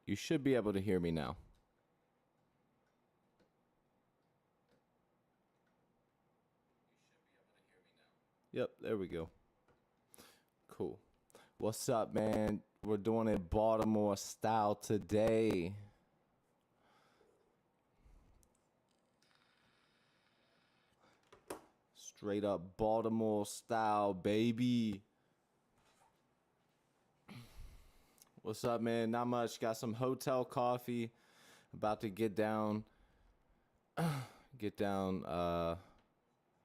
You should be able to hear me now. Yep, there we go. Cool. What's up, man? We're doing it Baltimore style today. Straight up Baltimore style, baby. What's up, man? Not much. Got some hotel coffee. About to get down.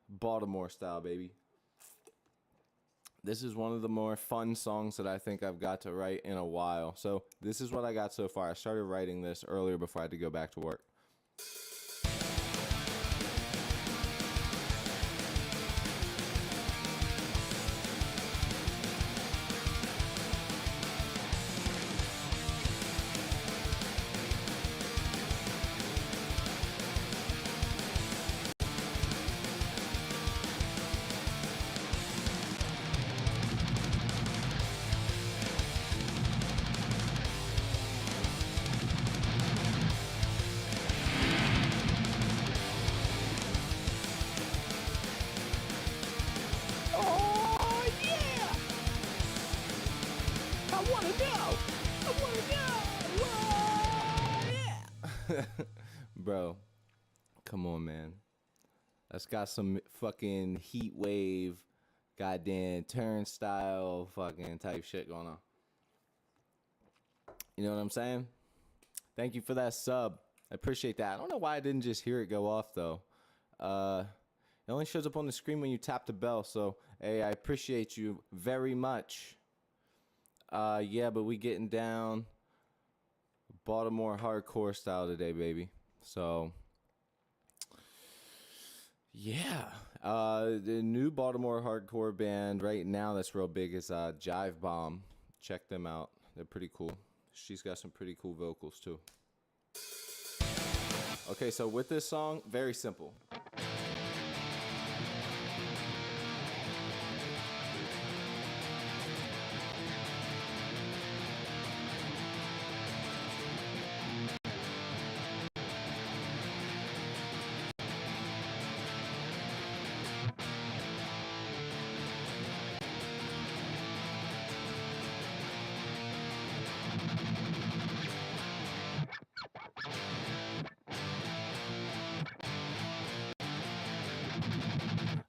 Baltimore style, baby. This is one of the more fun songs that I think I've got to write in a while. So this is what I got so far. I started writing this earlier before I had to go back to work. Bro, come on, man. That's got some fucking heat wave, goddamn turnstile fucking type shit going on. You know what I'm saying? Thank you for that sub. I appreciate that. I don't know why I didn't just hear it go off, though. It only shows up on the screen when you tap the bell, so, hey, I appreciate you very much. Yeah, but we getting down Baltimore hardcore style today, baby. So, yeah. The new Baltimore hardcore band right now that's real big is Jive Bomb. Check them out. They're pretty cool. She's got some pretty cool vocals, too. Okay, so with this song, very simple.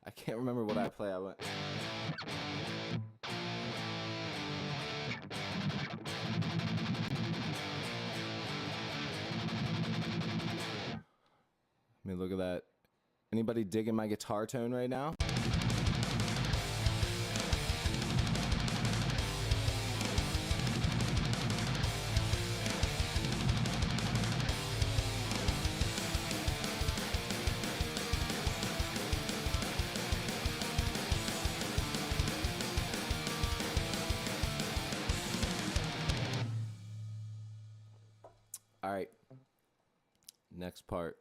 I can't remember what I play. I went. I mean, look at that. Anybody digging my guitar tone right now? All right. Next part.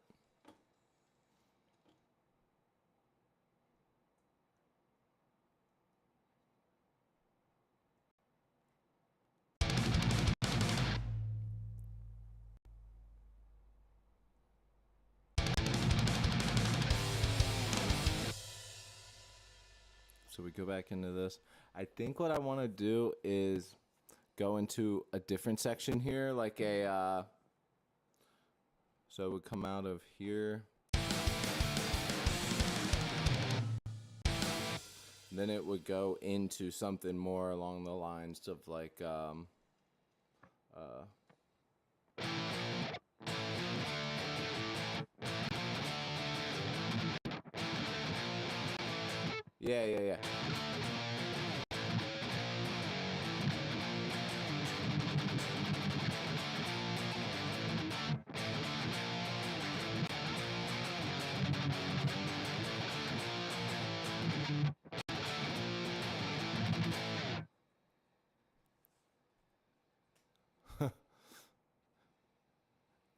So we go back into this. I think what I want to do is go into a different section here, like a, so it would come out of here. Then it would go into something more along the lines of like, yeah.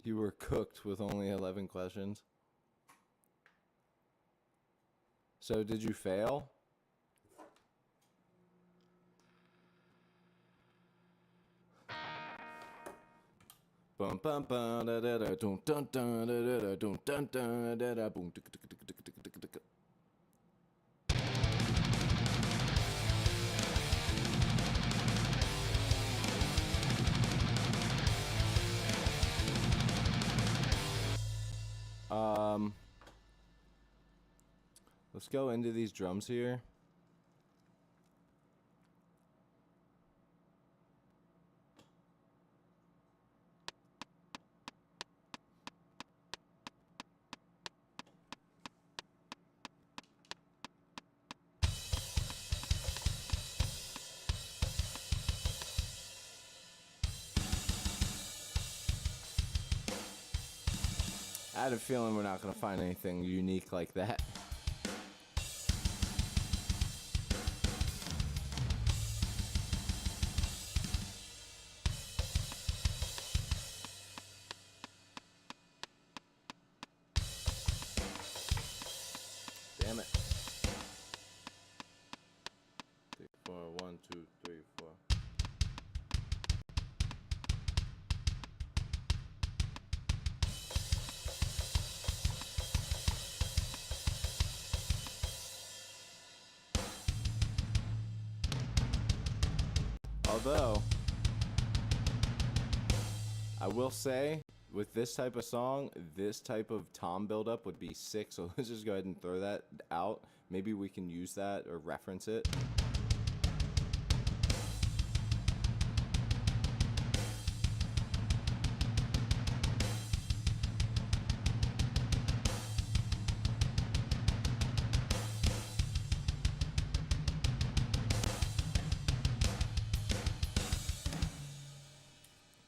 You were cooked with only 11 questions. So did you fail? Bum bum bum da da da dum dun dun da da da dum dun dun da da boom. Let's go into these drums here. I had a feeling we're not going to find anything unique like that. Damn it. 3, 4, 1, 2, 3, 4. Although, I will say, with this type of song, this type of tom buildup would be sick, so let's just go ahead and throw that out. Maybe we can use that or reference it.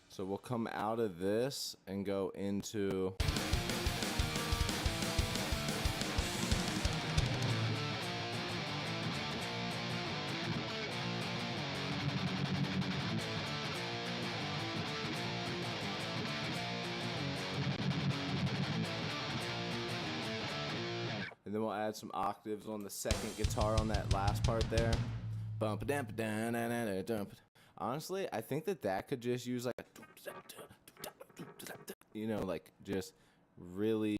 So we'll come out of this and go into... And then we'll add some octaves on the second guitar on that last part there. Bump a damp down and dump. Honestly, I think that could just use like a, you know, like just really,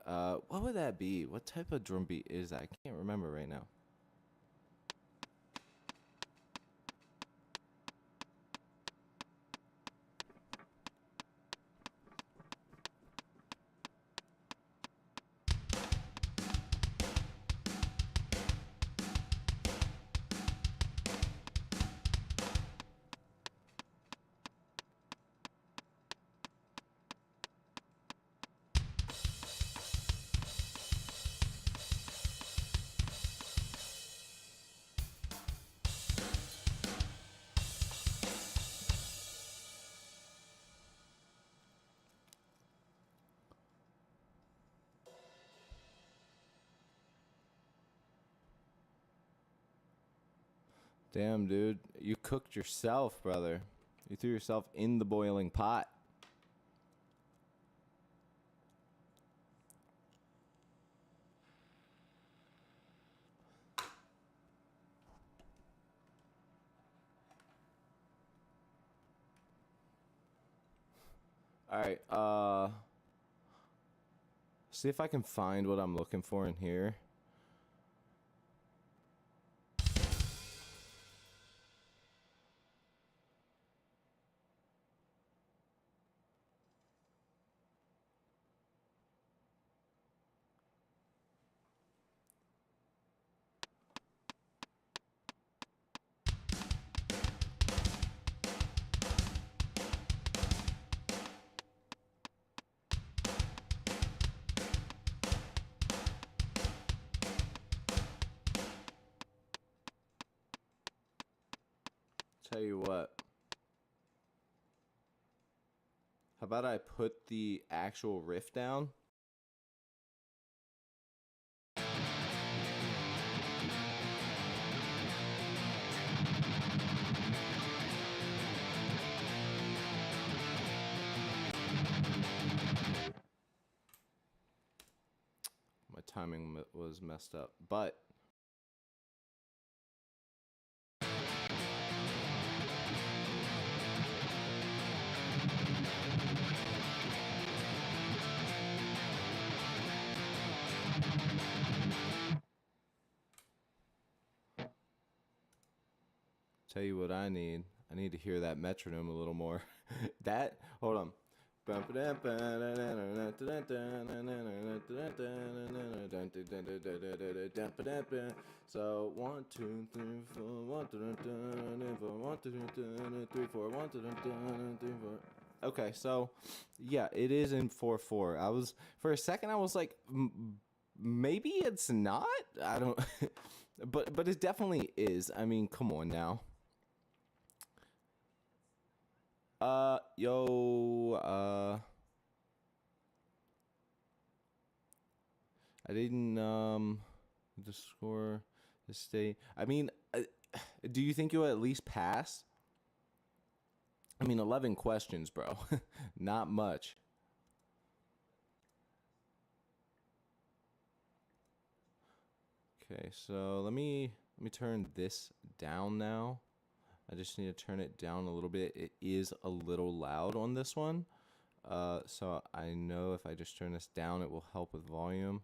what would that be? What type of drum beat is that? I can't remember right now. Damn, dude. You cooked yourself, brother. You threw yourself in the boiling pot. Alright, see if I can find what I'm looking for in here. Tell you what. How about I put the actual riff down? My timing was messed up, but Tell you what I need. I need to hear that metronome a little more. That, hold on. So 1, 2, 3, 4, 1, 2, 3, 4, 1, 2, 3, 4. Okay, so yeah, it is in 4/4. I was for a second I was like, maybe it's not. I don't, but it definitely is. I mean, come on now. I didn't the score, the state. I mean, do you think you'll at least pass? I mean, 11 questions, bro. Not much. Okay, so let me turn this down now. I just need to turn it down a little bit. It is a little loud on this one. So I know if I just turn this down, it will help with volume.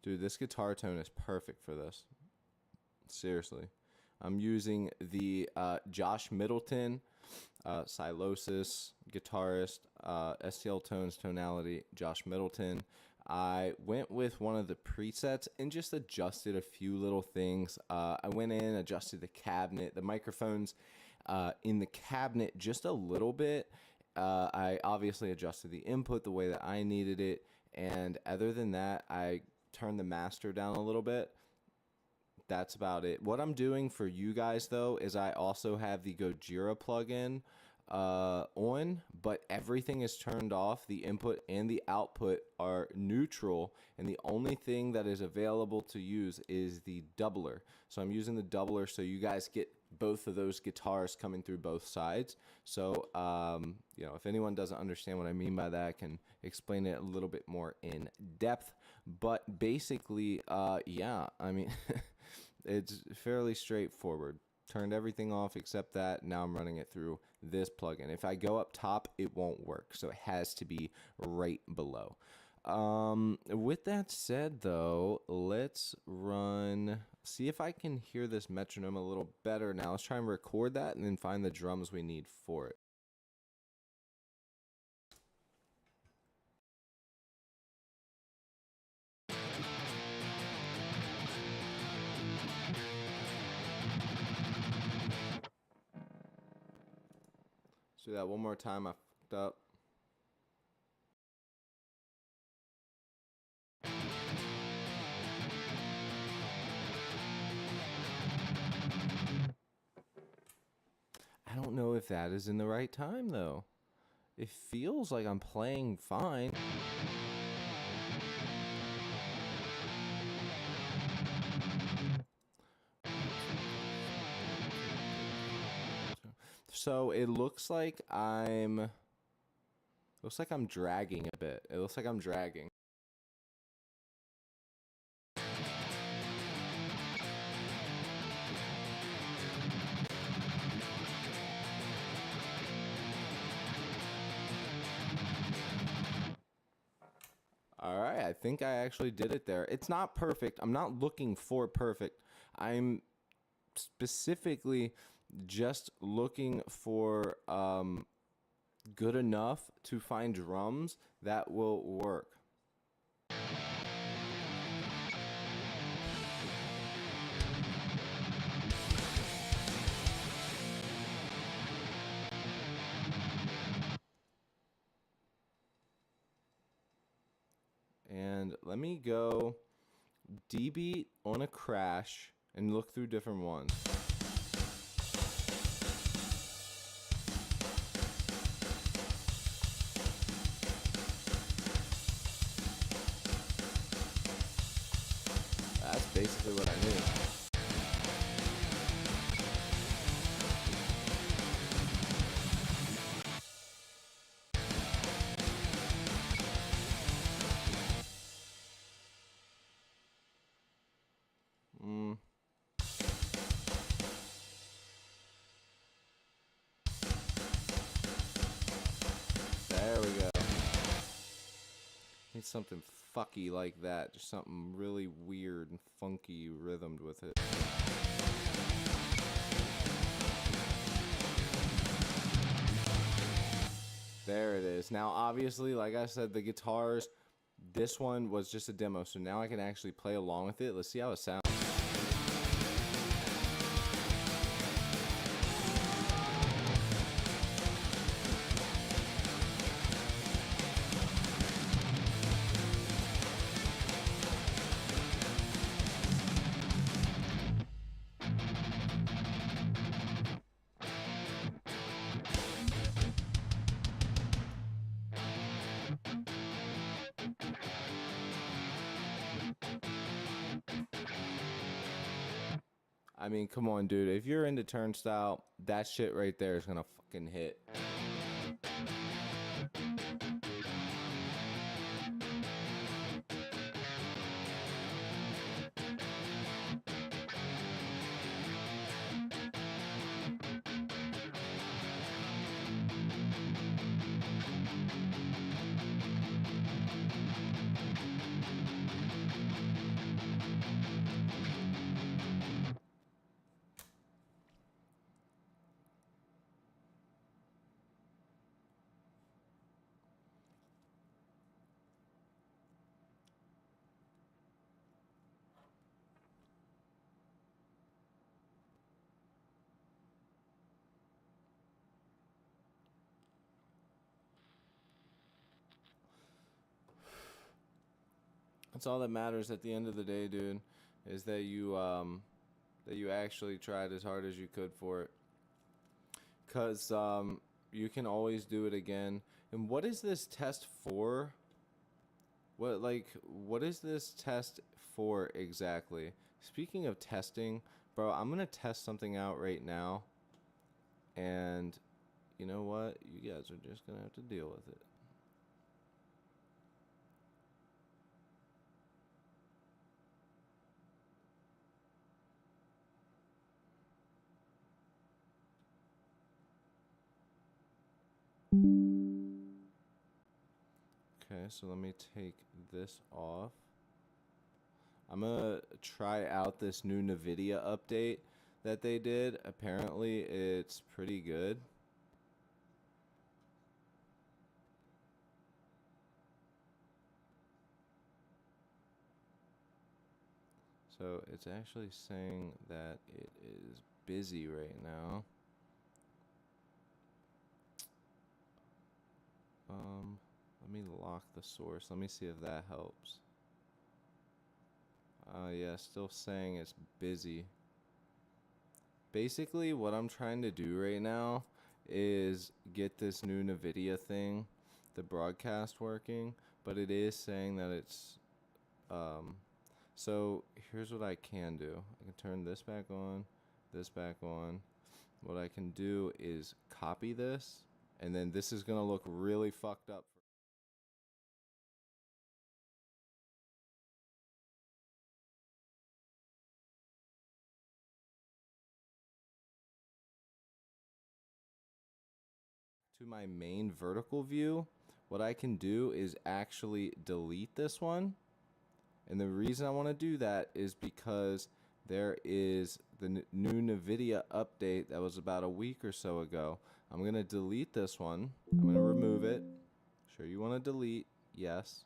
Dude, this guitar tone is perfect for this. Seriously. I'm using the Josh Middleton, Silosis guitarist, STL Tones tonality, Josh Middleton. I went with one of the presets and just adjusted a few little things. I went in, adjusted the cabinet, the microphones in the cabinet just a little bit. I obviously adjusted the input the way that I needed it. And other than that, I turned the master down a little bit. That's about it. What I'm doing for you guys, though, is I also have the Gojira plugin on, but everything is turned off. The input and the output are neutral, and the only thing that is available to use is the doubler. So I'm using the doubler so you guys get both of those guitars coming through both sides. So, you know, if anyone doesn't understand what I mean by that, I can explain it a little bit more in depth. But basically, yeah, I mean, it's fairly straightforward. Turned everything off except that. Now I'm running it through this plugin. If I go up top, it won't work. So it has to be right below. With that said, though, let's see if I can hear this metronome a little better now. Let's try and record that and then find the drums we need for it. Let's do that one more time. I fucked up. I don't know if that is in the right time, though. It feels like I'm playing fine. So it looks like I'm dragging a bit. It looks like I'm dragging. All right, I think I actually did it there. It's not perfect. I'm not looking for perfect. I'm specifically just looking for good enough to find drums that will work. And let me go D-beat on a crash and look through different ones. That's basically what I need. There we go. Need something fucky like that. Just something really weird and funky rhythmed with it. There it is. Now, obviously, like I said, the guitars, this one was just a demo, so now I can actually play along with it. Let's see how it sounds. I mean, come on, dude. If you're into Turnstile, that shit right there is gonna fucking hit. That's all that matters at the end of the day, dude, is that you actually tried as hard as you could for it. Cause you can always do it again. And what is this test for? What is this test for exactly? Speaking of testing, bro, I'm gonna test something out right now. And you know what? You guys are just gonna have to deal with it. Okay, so let me take this off. I'm gonna try out this new NVIDIA update that they did. Apparently, it's pretty good. So it's actually saying that it is busy right now. Let me lock the source. Let me see if that helps. Yeah, still saying it's busy. Basically, what I'm trying to do right now is get this new NVIDIA thing, the broadcast working, but it is saying that it's, so here's what I can do. I can turn this back on, this back on. What I can do is copy this, and then this is gonna look really fucked up. To my main vertical view, what I can do is actually delete this one. And the reason I want to do that is because there is the new NVIDIA update that was about a week or so ago. I'm going to delete this one. I'm going to remove it. Sure you want to delete? Yes.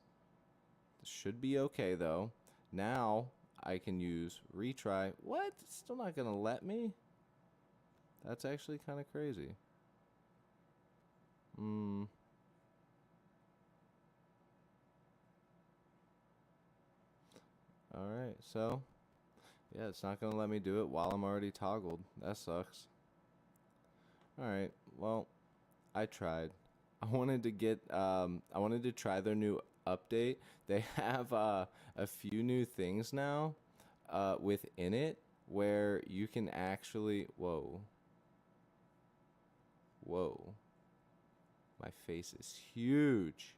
This should be okay though. Now I can use retry. What? It's still not going to let me? That's actually kind of crazy. Alright, so yeah, it's not gonna let me do it while I'm already toggled. That sucks. Alright, well, I tried. I wanted to try their new update. They have a few new things now within it where you can actually, whoa. My face is huge.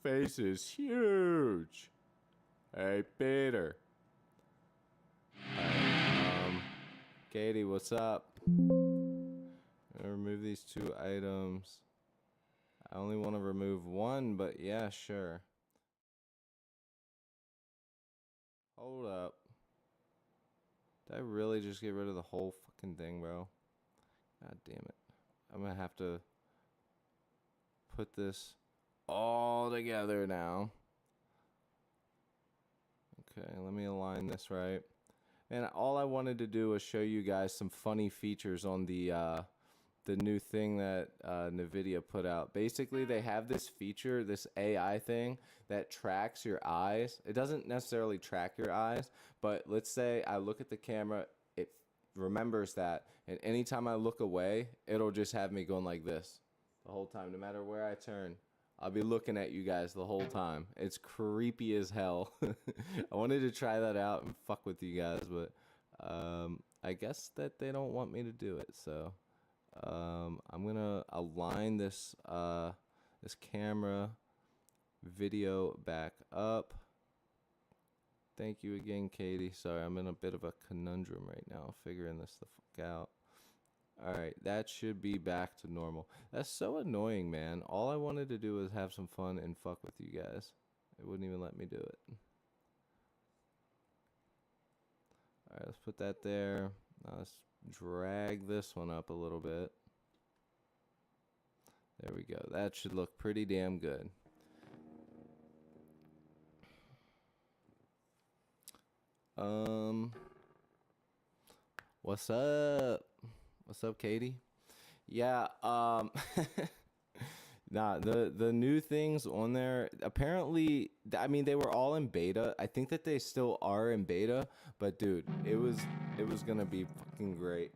Face is huge. Hey, Peter. Katie, what's up? I'll remove these 2 items. I only want to remove 1, but yeah, sure. Hold up. Did I really just get rid of the whole fucking thing, bro? God damn it. I'm gonna have to put this all together now. Okay, let me align this right. And all I wanted to do was show you guys some funny features on the new thing that NVIDIA put out. Basically, they have this feature, this AI thing that tracks your eyes. It doesn't necessarily track your eyes, but let's say I look at the camera, it remembers that, and anytime I look away, it'll just have me going like this the whole time. No matter where I turn, I'll be looking at you guys the whole time. It's creepy as hell. I wanted to try that out and fuck with you guys, but I guess that they don't want me to do it, so I'm gonna align this this camera video back up. Thank you again, Katie. Sorry, I'm in a bit of a conundrum right now, figuring this the fuck out. All right, that should be back to normal. That's so annoying, man. All I wanted to do was have some fun and fuck with you guys. It wouldn't even let me do it. All right, let's put that there. Now let's drag this one up a little bit. There we go. That should look pretty damn good. What's up? What's up, Katie? Yeah, nah, the new things on there, apparently, I mean, they were all in beta. I think that they still are in beta, but dude, it was gonna be fucking great.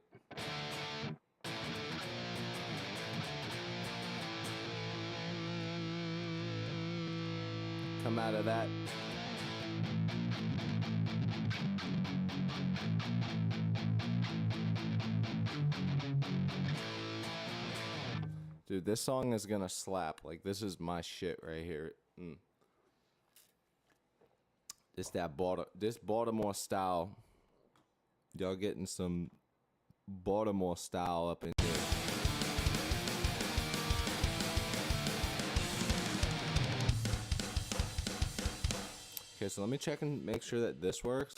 Come out of that. Dude, this song is gonna slap. Like, this is my shit right here. This Baltimore style. Y'all getting some Baltimore style up in here. Okay, so let me check and make sure that this works.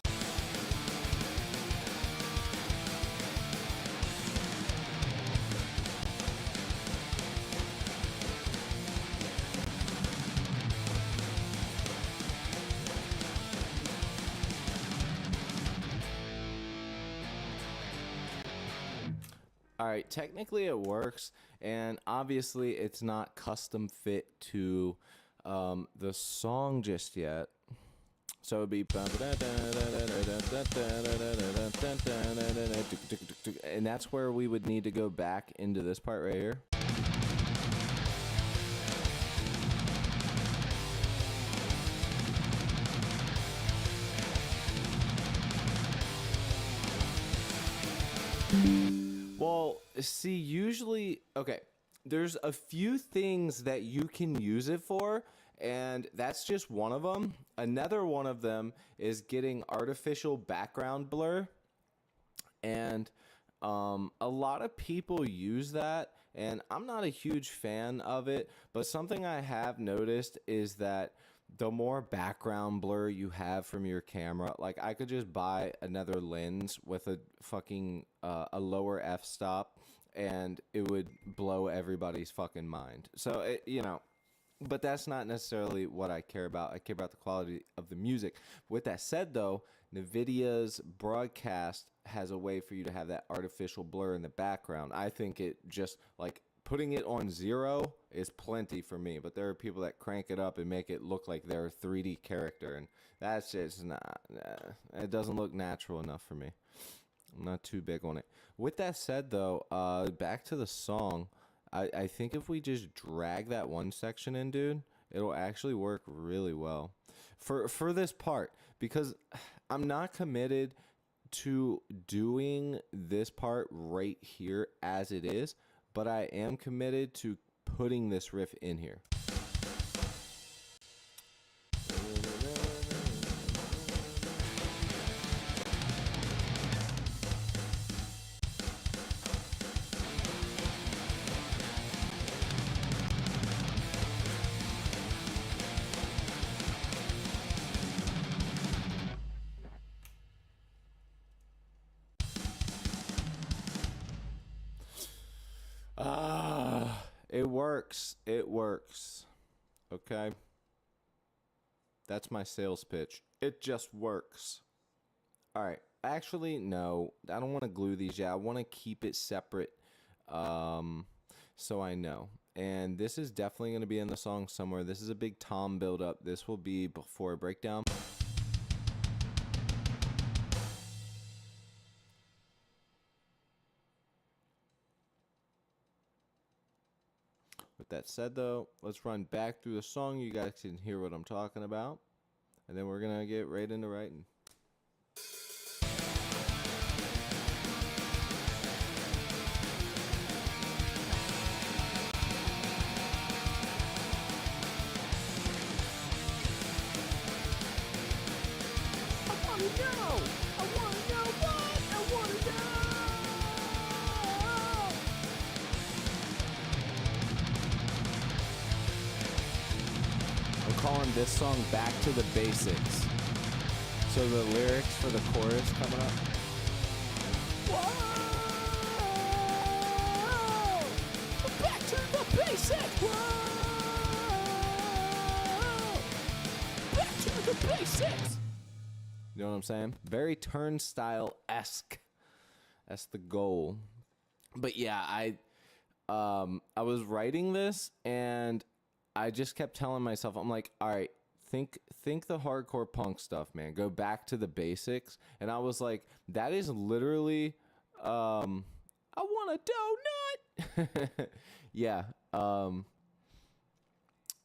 All right, technically it works, and obviously it's not custom fit to the song just yet. So it'd be, and that's where we would need to go back into this part right here. Well, see, usually, okay, there's a few things that you can use it for, and that's just one of them. Another one of them is getting artificial background blur, and a lot of people use that, and I'm not a huge fan of it, but something I have noticed is that the more background blur you have from your camera, like I could just buy another lens with a fucking a lower f-stop and it would blow everybody's fucking mind. So it, you know, but that's not necessarily what I care about. I care about the quality of the music. With that said though, NVIDIA's broadcast has a way for you to have that artificial blur in the background. I think it just, like, putting it on 0 is plenty for me, but there are people that crank it up and make it look like they're a 3D character, and that's just not, it doesn't look natural enough for me. I'm not too big on it. With that said, though, back to the song, I think if we just drag that one section in, dude, it'll actually work really well for this part, because I'm not committed to doing this part right here as it is, but I am committed to putting this riff in here. It works. It works. Okay? That's my sales pitch. It just works. All right. Actually, no. I don't want to glue these yet. I want to keep it separate so I know. And this is definitely going to be in the song somewhere. This is a big tom build-up. This will be before a breakdown. With that said, though, let's run back through the song. You guys can hear what I'm talking about. And then we're going to get right into writing. I'm calling this song Back to the Basics. So the lyrics for the chorus coming up. Whoa! Back to the basics! Whoa! Back to the basics! You know what I'm saying? Very Turnstile-esque. That's the goal. But yeah, I was writing this and I just kept telling myself, I'm like, all right, think the hardcore punk stuff, man. Go back to the basics. And I was like, that is literally, I want a donut. Yeah.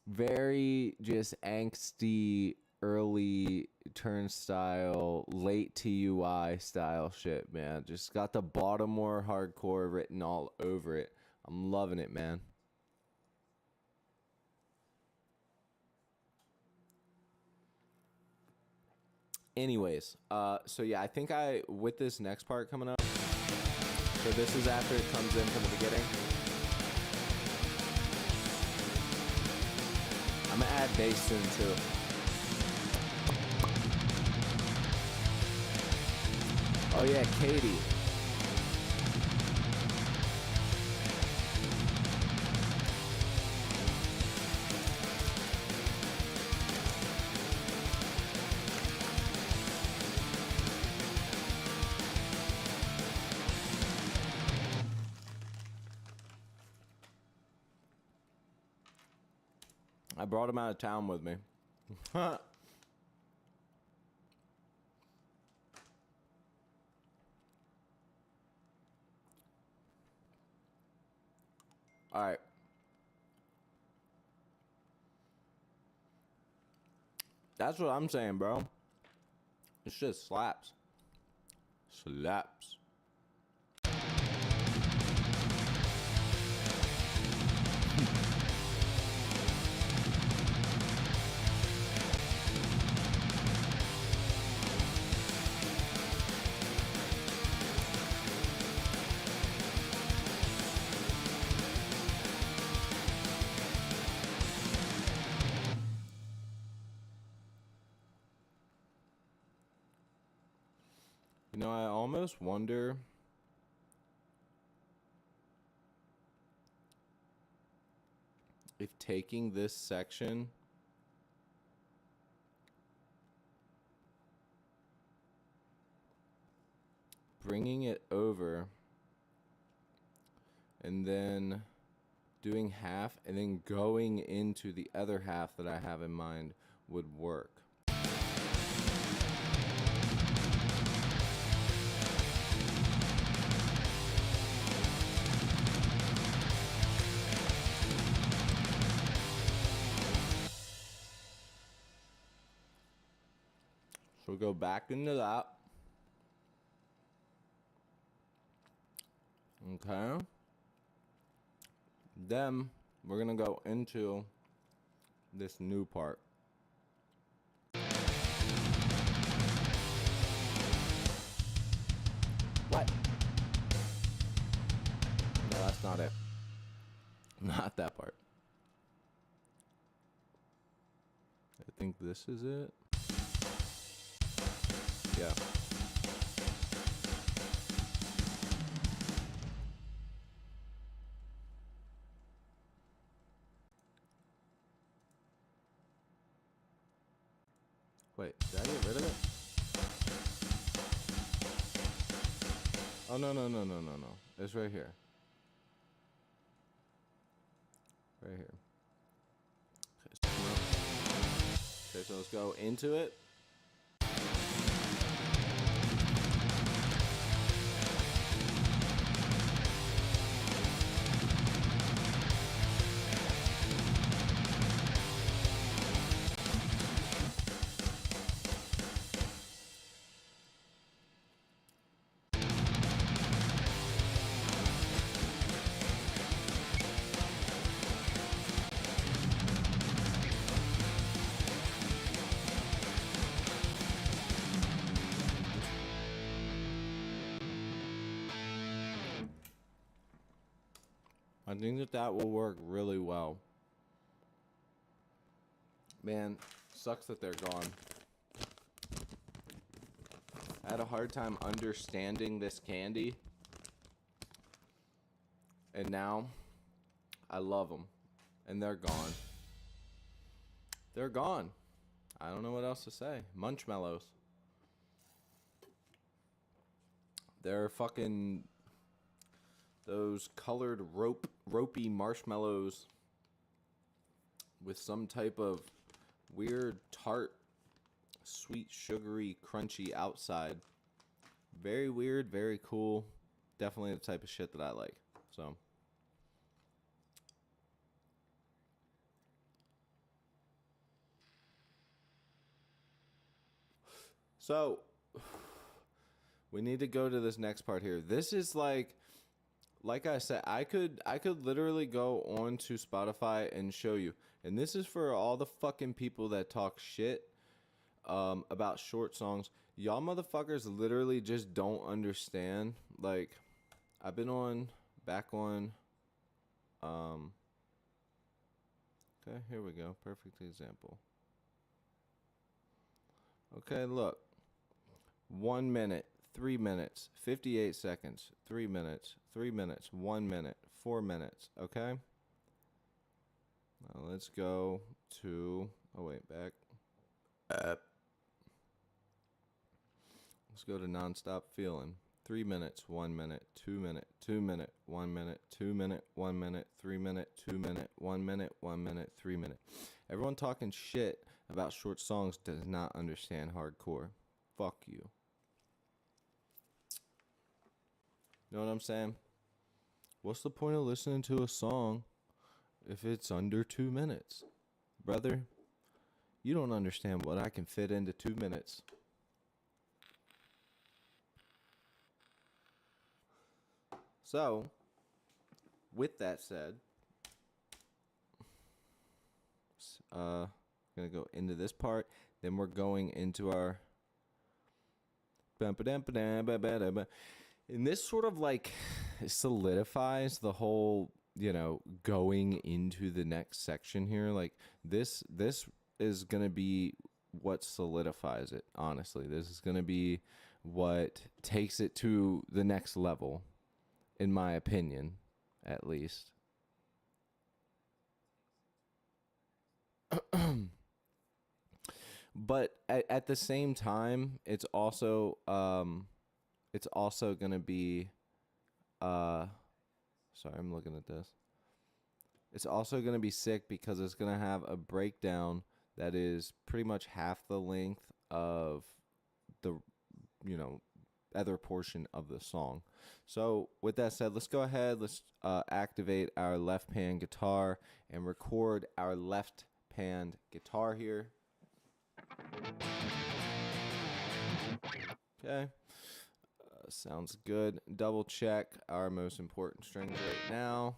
Very just angsty, early Turnstile, late TUI style shit, man. Just got the Baltimore hardcore written all over it. I'm loving it, man. Anyways, so yeah, I think with this next part coming up, so this is after it comes in from the beginning. I'm gonna add bass soon too. Oh yeah, Katie. I brought him out of town with me. All right. That's what I'm saying, bro. This shit slaps. Slaps. You know, I almost wonder if taking this section bringing it over and then doing half and then going into the other half that I have in mind would work. So we'll go back into that. Okay. Then we're gonna go into this new part. What? No, that's not it. Not that part. I think this is it. Yeah. Oh, no, no, no, no, no, no. It's right here. Right here. Okay, so let's go into it. I think that that will work really well. Man, sucks that they're gone. I had a hard time understanding this candy. And now, I love them. And they're gone. They're gone. I don't know what else to say. Munchmallows. They're fucking... those colored ropey marshmallows with some type of weird tart, sweet, sugary, crunchy outside. Very weird, very cool. Definitely the type of shit that I like. So we need to go to this next part here. This is like I said, I could literally go on to Spotify and show you. And this is for all the fucking people that talk shit about short songs. Y'all motherfuckers literally just don't understand. Like, I've been back on, okay, here we go. Perfect example. Okay, look. 1 minute, 3 minutes, 58 seconds, 3 minutes, 3 minutes, 1 minute, 4 minutes, okay? Now let's go to, oh wait, back. Let's go to Nonstop Feeling. 3 minutes, 1 minute, 2 minute, 2 minute, 1 minute, 2 minute, 1 minute, 3 minute, 2 minute, 1 minute, 1 minute, 3 minute. Everyone talking shit about short songs does not understand hardcore. Fuck you. You know what I'm saying? What's the point of listening to a song if it's under 2 minutes? Brother, you don't understand what I can fit into 2 minutes. So, with that said, gonna go into this part, then we're going into our and this sort of like solidifies the whole, going into the next section here. Like this is gonna be what solidifies it, honestly. This is gonna be what takes it to the next level, in my opinion, at least. But at the same time, it's also gonna be sorry, I'm looking at this. It's also gonna be sick because it's gonna have a breakdown that is pretty much half the length of the other portion of the song. So with that said, let's go ahead, let's activate our left pan guitar and record our left panned guitar here. Okay, sounds good. Double check our most important strings right now.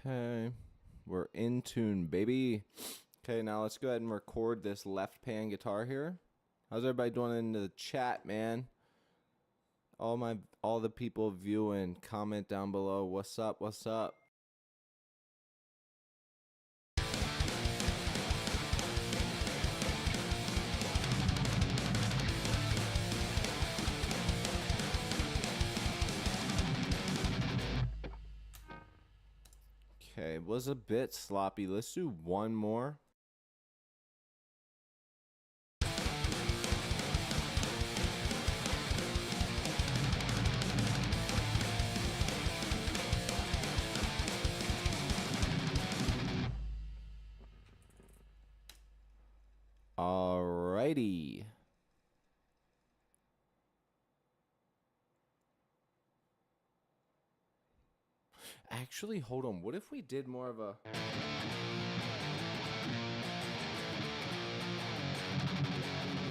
Okay, we're in tune, baby. Okay, now let's go ahead and record this left pan guitar here. How's everybody doing in the chat, man? All the people viewing, comment down below. What's up? What's up? Okay, was a bit sloppy. Let's do one more. Alrighty. Actually, hold on. What if we did more of a...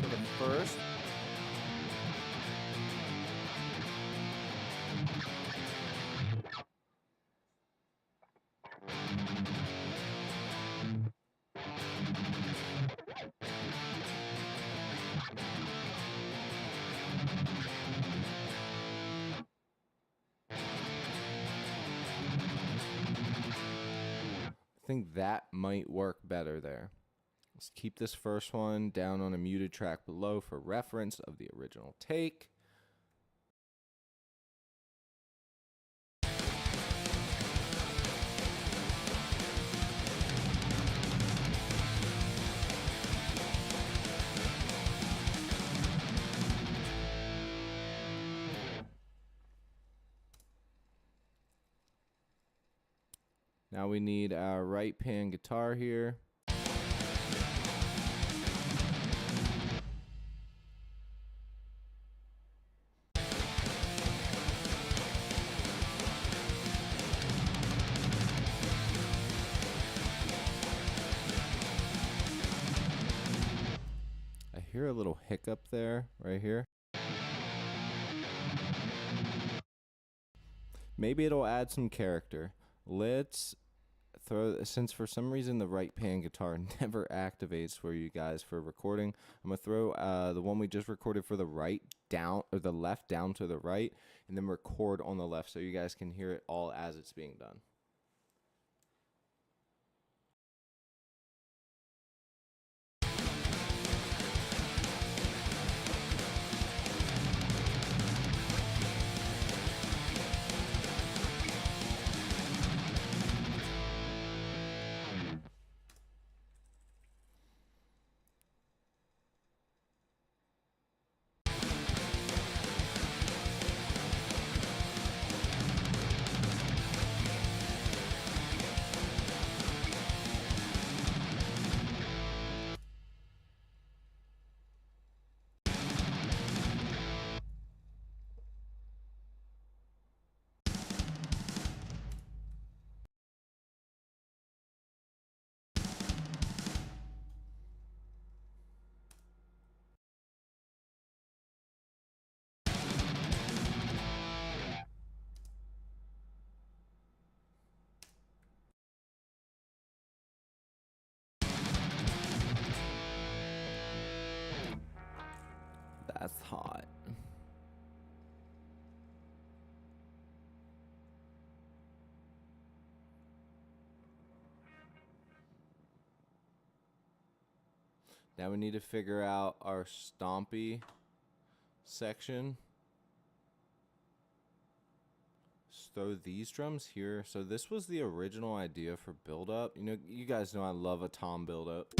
For the first... I think that might work better there. Let's keep this first one down on a muted track below for reference of the original take. Now we need our right pan guitar here. I hear a little hiccup there, right here. Maybe it'll add some character. Let's throw, since for some reason the right pan guitar never activates for you guys for recording, I'm gonna throw the one we just recorded for the right down, or the left down to the right, and then record on the left so you guys can hear it all as it's being done. That's hot. Now we need to figure out our stompy section. Just throw these drums here. So this was the original idea for build up. You know, you guys know I love a tom build up.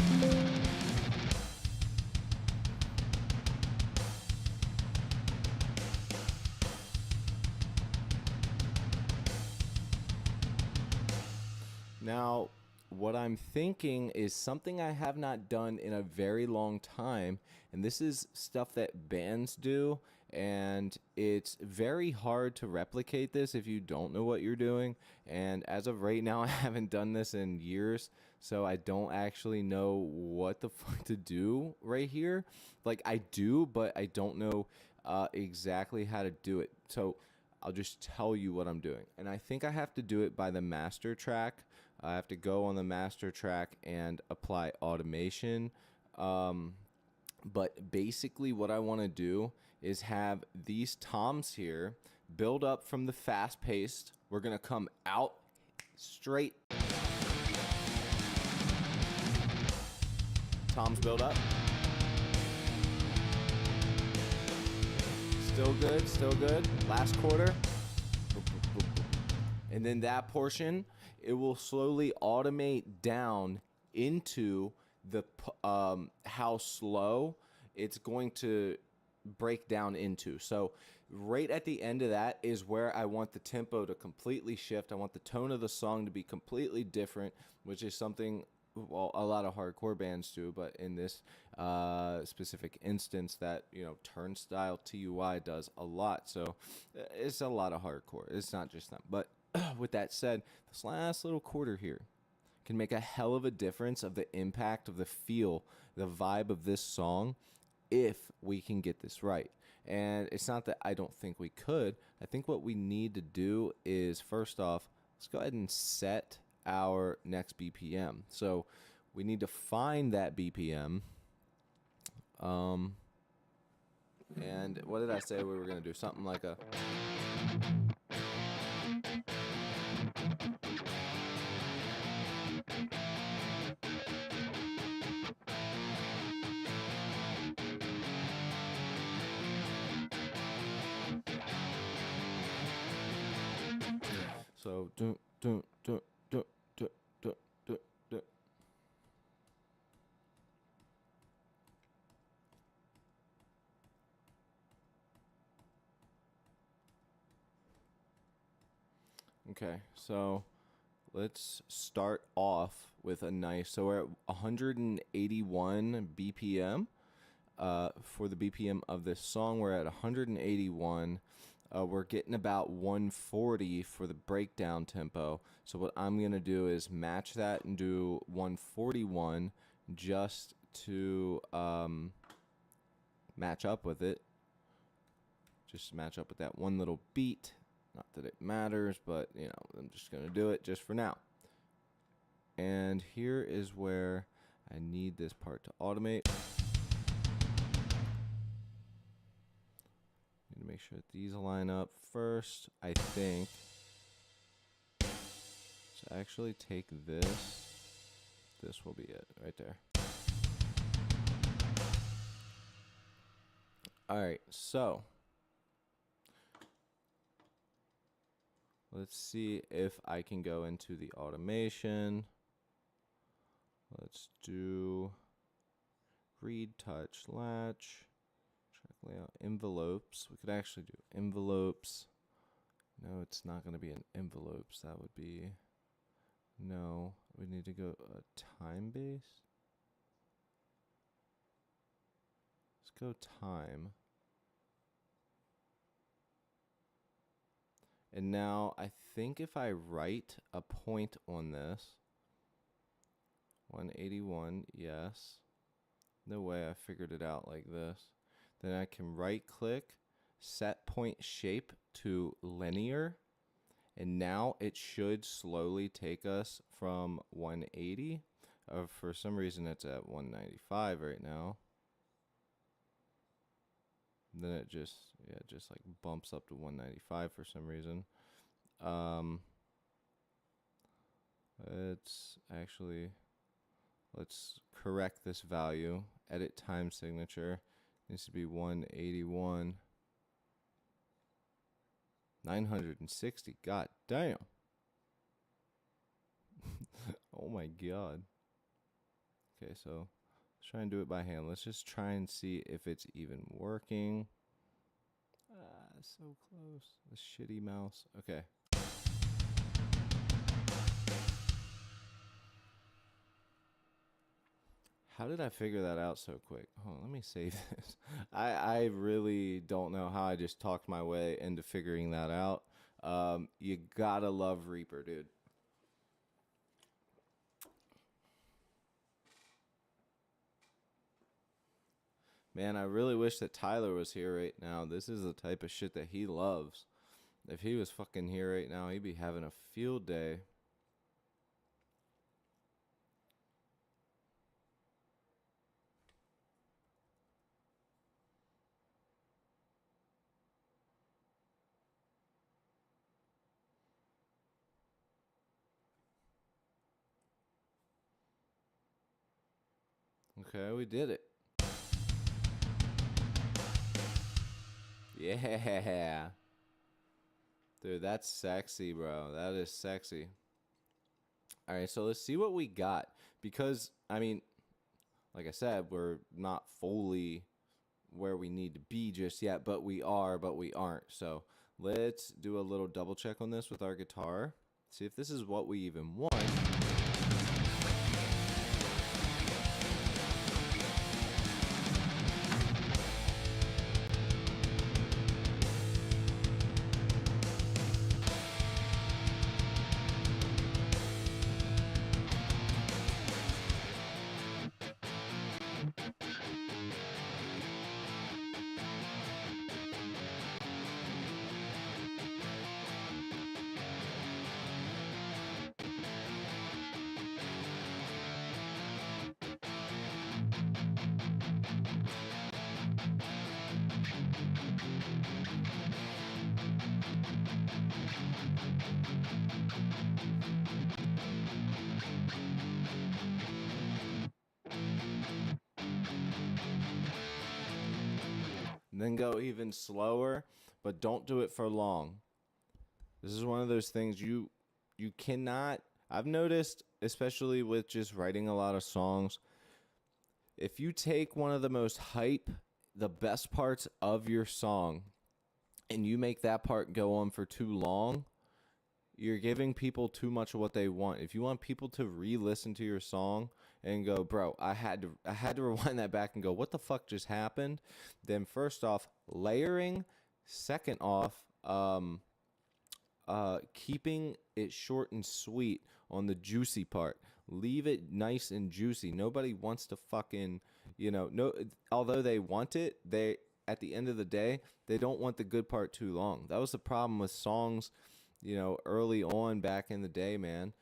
Now, what I'm thinking is something I have not done in a very long time, and this is stuff that bands do, and it's very hard to replicate this if you don't know what you're doing. And as of right now, I haven't done this in years, so I don't actually know what the fuck to do right here. Like, I do, but I don't know exactly how to do it. So I'll just tell you what I'm doing. And I think I have to do it by the master track. I have to go on the master track and apply automation. But basically what I want to do is have these toms here build up from the fast paced. We're going to come out straight. Toms build up. Still good, still good. Last quarter. And then that portion, it will slowly automate down into the how slow it's going to break down into. So right at the end of that is where I want the tempo to completely shift. I want the tone of the song to be completely different, which is something, well, a lot of hardcore bands do, but in this specific instance that, Turnstile TUI does a lot. So it's a lot of hardcore. It's not just them. But with that said, this last little quarter here can make a hell of a difference of the impact of the feel, the vibe of this song, if we can get this right. And it's not that I don't think we could. I think what we need to do is, first off, let's go ahead and set our next BPM. So we need to find that BPM. And what did I say we were going to do? Something like a... So, do. Okay, so let's start off with a nice, so we're at 181 BPM. For the BPM of this song, we're at 181. We're getting about 140 for the breakdown tempo. So what I'm going to do is match that and do 141 just to match up with it. Just match up with that one little beat. Not that it matters, but, I'm just going to do it just for now. And here is where I need this part to automate. Need to make sure that these line up first, I think. So actually take this. This will be it right there. All right, so let's see if I can go into the automation. Let's do read, touch, latch, track layout, envelopes. We could actually do envelopes. No, it's not going to be an envelopes. That would be, no, we need to go a time base. Let's go time. And now I think if I write a point on this, 181, yes. No way I figured it out like this. Then I can right click, set point shape to linear. And now it should slowly take us from 180. For some reason it's at 195 right now. Then it just like bumps up to 195 for some reason. Let's correct this value. Edit time signature needs to be 181. 960. God damn. Oh my god. Okay, so let's try and do it by hand. Let's just try and see if it's even working. So close. The shitty mouse. Okay. How did I figure that out so quick? Hold on, let me save this. I really don't know how I just talked my way into figuring that out. You gotta love Reaper, dude. Man, I really wish that Tyler was here right now. This is the type of shit that he loves. If he was fucking here right now, he'd be having a field day. Okay, we did it. Yeah. Dude, that's sexy, bro. That is sexy. All right, so let's see what we got. Because, I mean, like I said, we're not fully where we need to be just yet, but we are, but we aren't. So let's do a little double check on this with our guitar. See if this is what we even want. And then go even slower, but don't do it for long. This is one of those things you cannot. I've noticed, especially with just writing a lot of songs, if you take one of the most hype, the best parts of your song, and you make that part go on for too long, you're giving people too much of what they want. If you want people to re-listen to your song and go, bro, I had to rewind that back and go, what the fuck just happened? Then first off, layering. Second off, keeping it short and sweet on the juicy part. Leave it nice and juicy. Nobody wants to fucking, no. Although they want it, they at the end of the day, they don't want the good part too long. That was the problem with songs. Early on back in the day, man,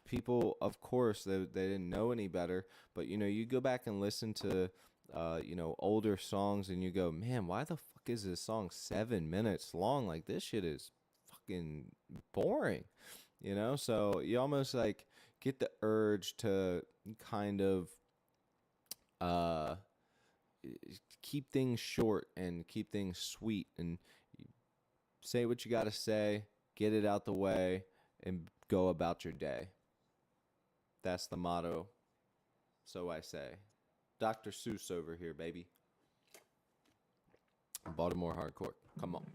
people, of course, they didn't know any better. But, you go back and listen to, older songs and you go, man, why the fuck is this song 7 minutes long? Like, this shit is fucking boring, So you almost like get the urge to kind of keep things short and keep things sweet and say what you got to say, get it out the way, and go about your day. That's the motto. So I say. Dr. Seuss over here, baby. Baltimore hardcore. Come on.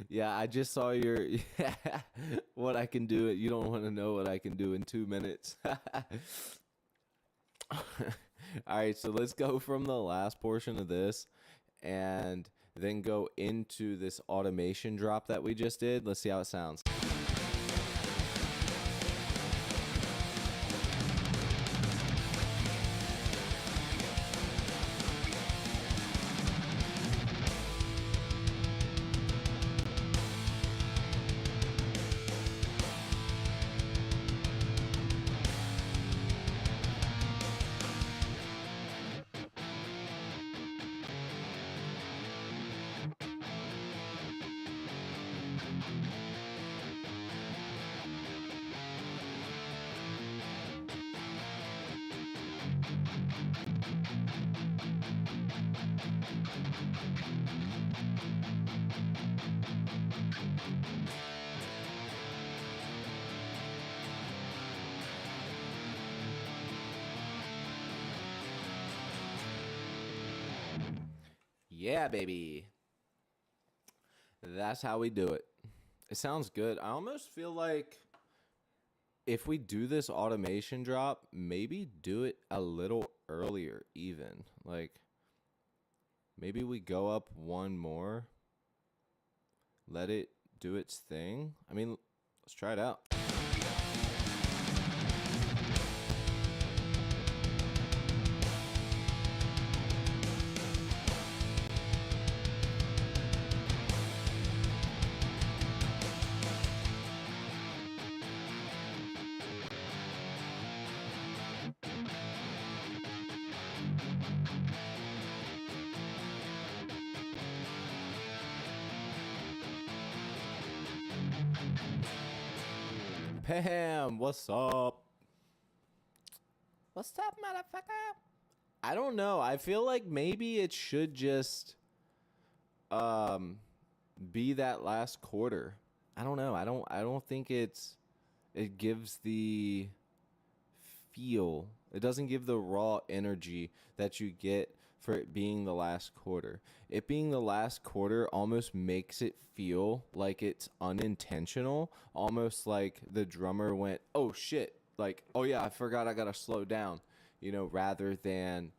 Yeah, I just saw your what I can do. You don't want to know what I can do in 2 minutes. All right, so let's go from the last portion of this and then go into this automation drop that we just did. Let's see how it sounds. Yeah, baby. That's how we do it. It sounds good. I almost feel like if we do this automation drop, maybe do it a little earlier even. Like, maybe we go up one more. Let it do its thing. I mean, let's try it out. Pam, what's up? What's up, motherfucker? I don't know. I feel like maybe it should just be that last quarter. I don't know. I don't think it gives the feel. It doesn't give the raw energy that you get for it being the last quarter. It being the last quarter almost makes it feel like it's unintentional, almost like the drummer went, "Oh shit." Like, "Oh yeah, I forgot I got to slow down." Rather than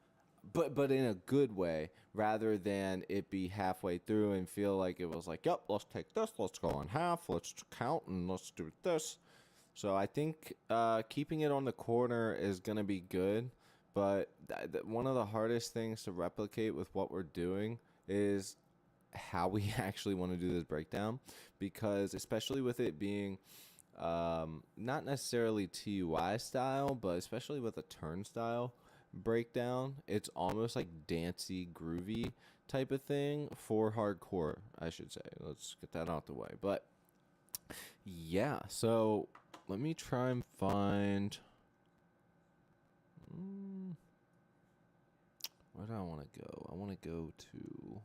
but in a good way, rather than it be halfway through and feel like it was like, "Yep, let's take this, let's go in half, let's count and let's do this." So I think keeping it on the corner is going to be good. But one of the hardest things to replicate with what we're doing is how we actually want to do this breakdown. Because especially with it being not necessarily TUI style, but especially with a turnstile breakdown, it's almost like dancey, groovy type of thing for hardcore, I should say. Let's get that out the way. But yeah, so let me try and find... where do I want to go? I want to go to...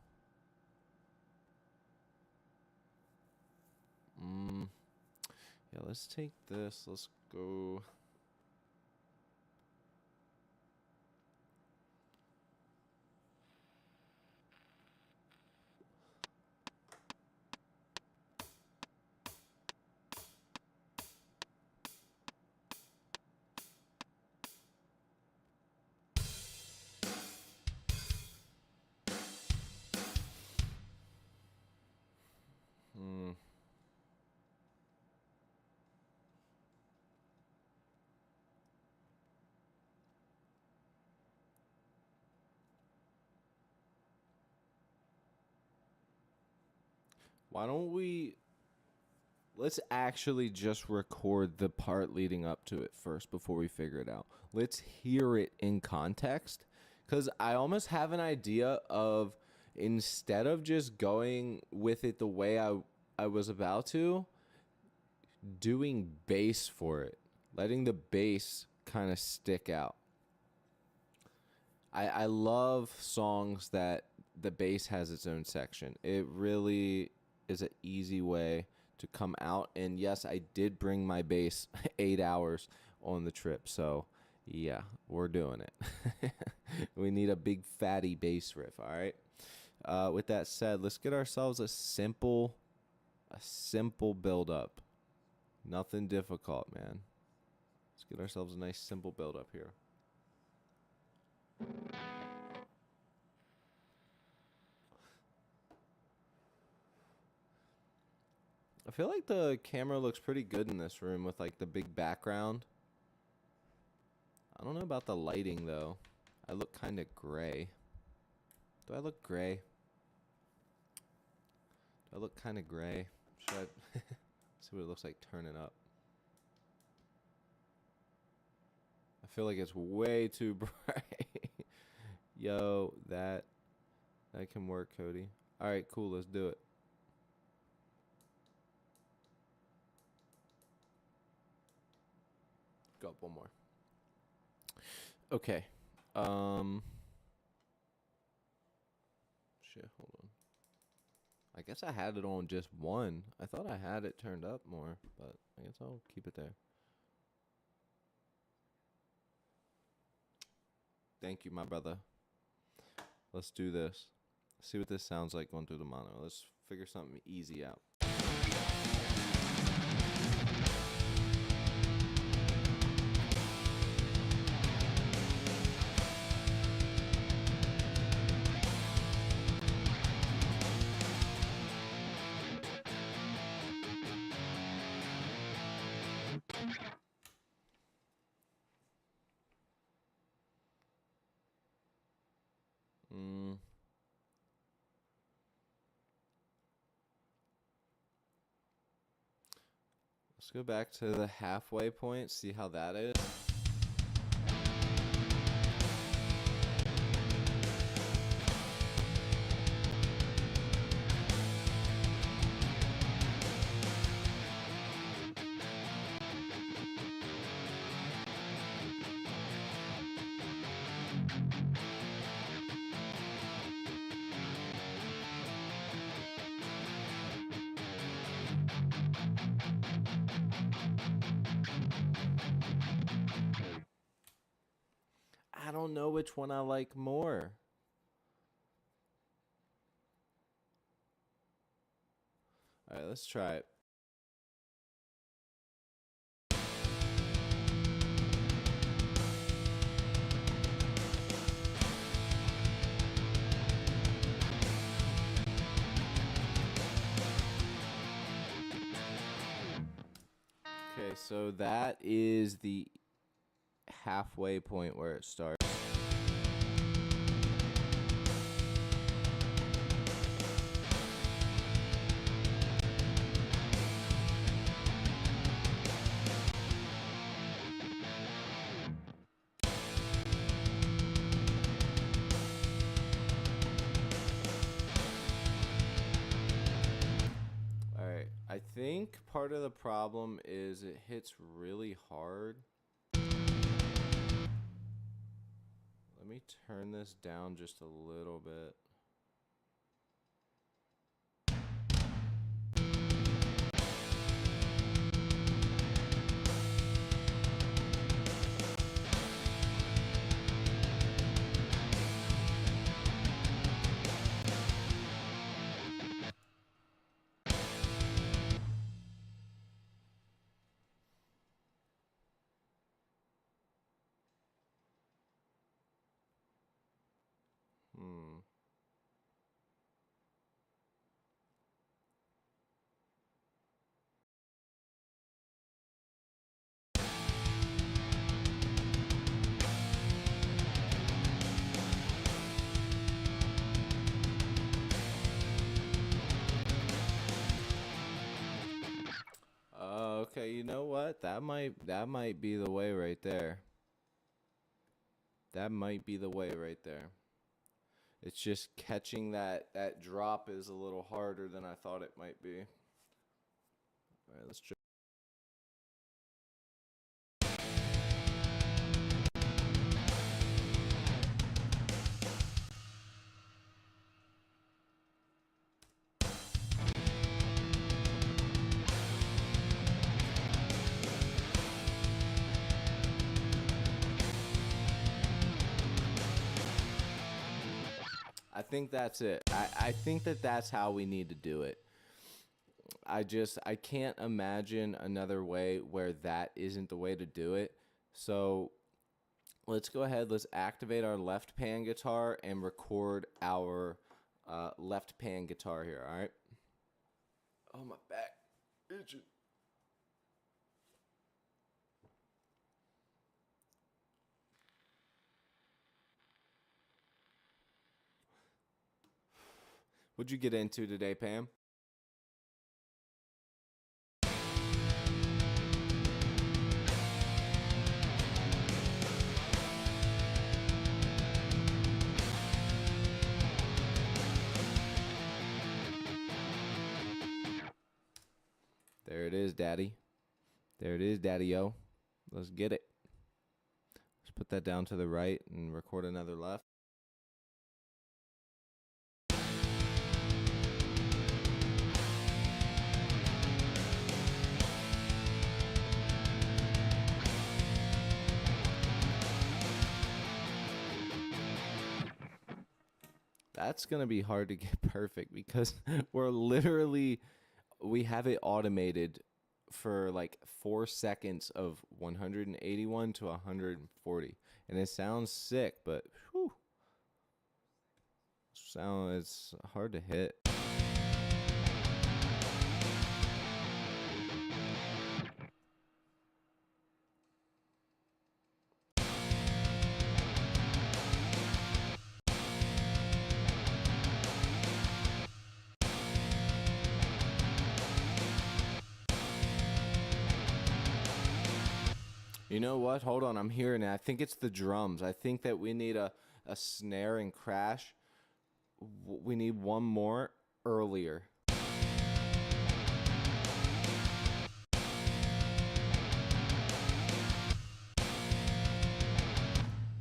yeah, let's take this. Let's go... Why don't we... let's actually just record the part leading up to it first before we figure it out. Let's hear it in context, because I almost have an idea of, instead of just going with it the way I was about to, doing bass for it, letting the bass kind of stick out. I love songs that the bass has its own section. It really is an easy way to come out. And yes, I did bring my bass 8 hours on the trip. So yeah, we're doing it. We need a big fatty bass riff. All right. With that said, let's get ourselves a simple build up. Nothing difficult, man. Let's get ourselves a nice simple build up here. I feel like the camera looks pretty good in this room with like the big background. I don't know about the lighting though. I look kind of gray. Do I look gray? Do I look kind of gray? Should I see what it looks like turning up? I feel like it's way too bright. Yo, that can work, Cody. All right, cool. Let's do it. Go up one more. Okay. Shit, hold on. I guess I had it on just one. I thought I had it turned up more, but I guess I'll keep it there. Thank you, my brother. Let's do this. See what this sounds like going through the mono. Let's figure something easy out. Let's go back to the halfway point, see how that is. don't know which one I like more. All right, let's try it. Okay, so that is the halfway point where it starts. Alright, I think part of the problem is it hits really hard. Let me turn this down just a little bit. Okay, you know what? That might be the way right there. That might be the way right there. It's just catching that drop is a little harder than I thought it might be. All right, let's try. I think that's it. I think that's how we need to do it. I can't imagine another way where that isn't the way to do it. So let's go ahead. Let's activate our left pan guitar and record our left pan guitar here. All right. Oh, my back itching. What'd you get into today, Pam? There it is, Daddy. There it is, Daddy-o. Let's get it. Let's put that down to the right and record another left. That's going to be hard to get perfect because we have it automated for like 4 seconds of 181 to 140. And it sounds sick, but whew, it's hard to hit. You know what? Hold on. I'm hearing it. I think it's the drums. I think that we need a snare and crash. We need one more earlier.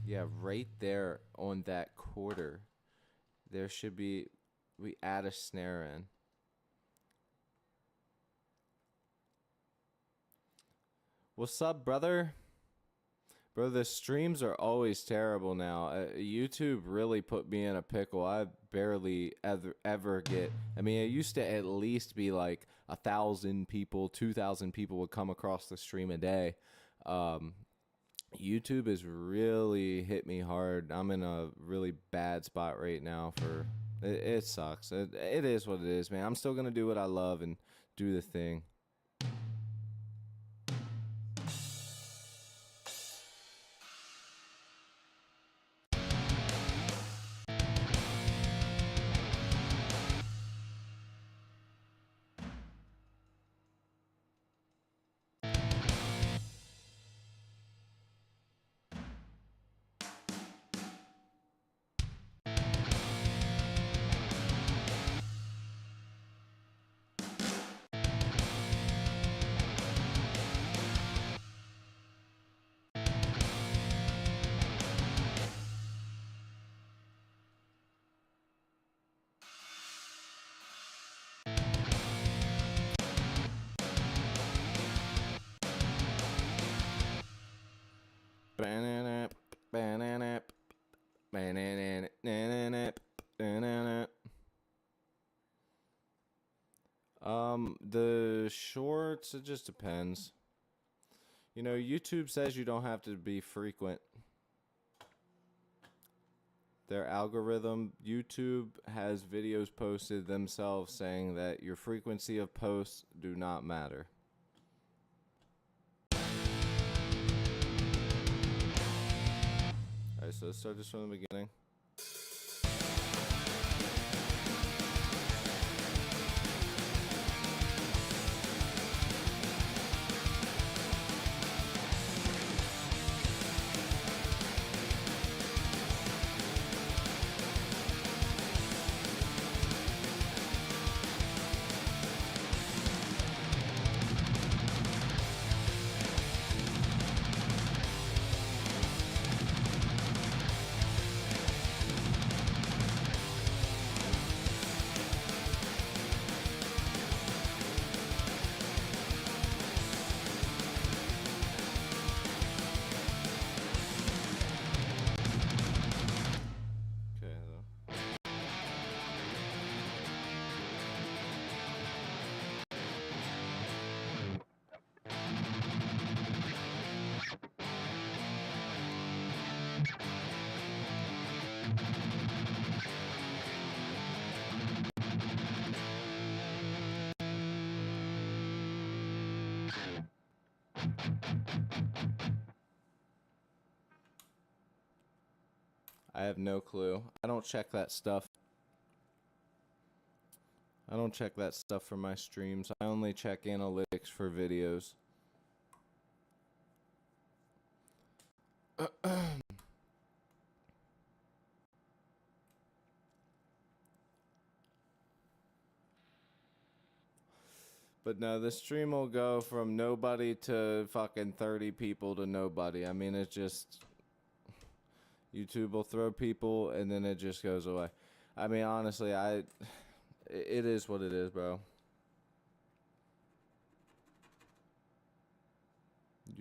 Yeah, right there on that quarter. There should be, we add a snare in. What's up, brother? Bro, the streams are always terrible now. YouTube really put me in a pickle. I barely ever get. I mean, it used to at least be like 1,000 people, 2,000 people would come across the stream a day. Um, YouTube has really hit me hard. I'm in a really bad spot right now. It sucks. It is what it is, man. I'm still gonna do what I love and do the thing. The shorts, it just depends. You know, YouTube says you don't have to be frequent. Their algorithm, YouTube has videos posted themselves saying that your frequency of posts do not matter. Alright, so let's start this from the beginning. I have no clue. I don't check that stuff. I don't check that stuff for my streams. I only check analytics for videos. But no, the stream will go from nobody to fucking 30 people to nobody. I mean, it's just... YouTube will throw people and then it just goes away. I mean, honestly, it is what it is, bro.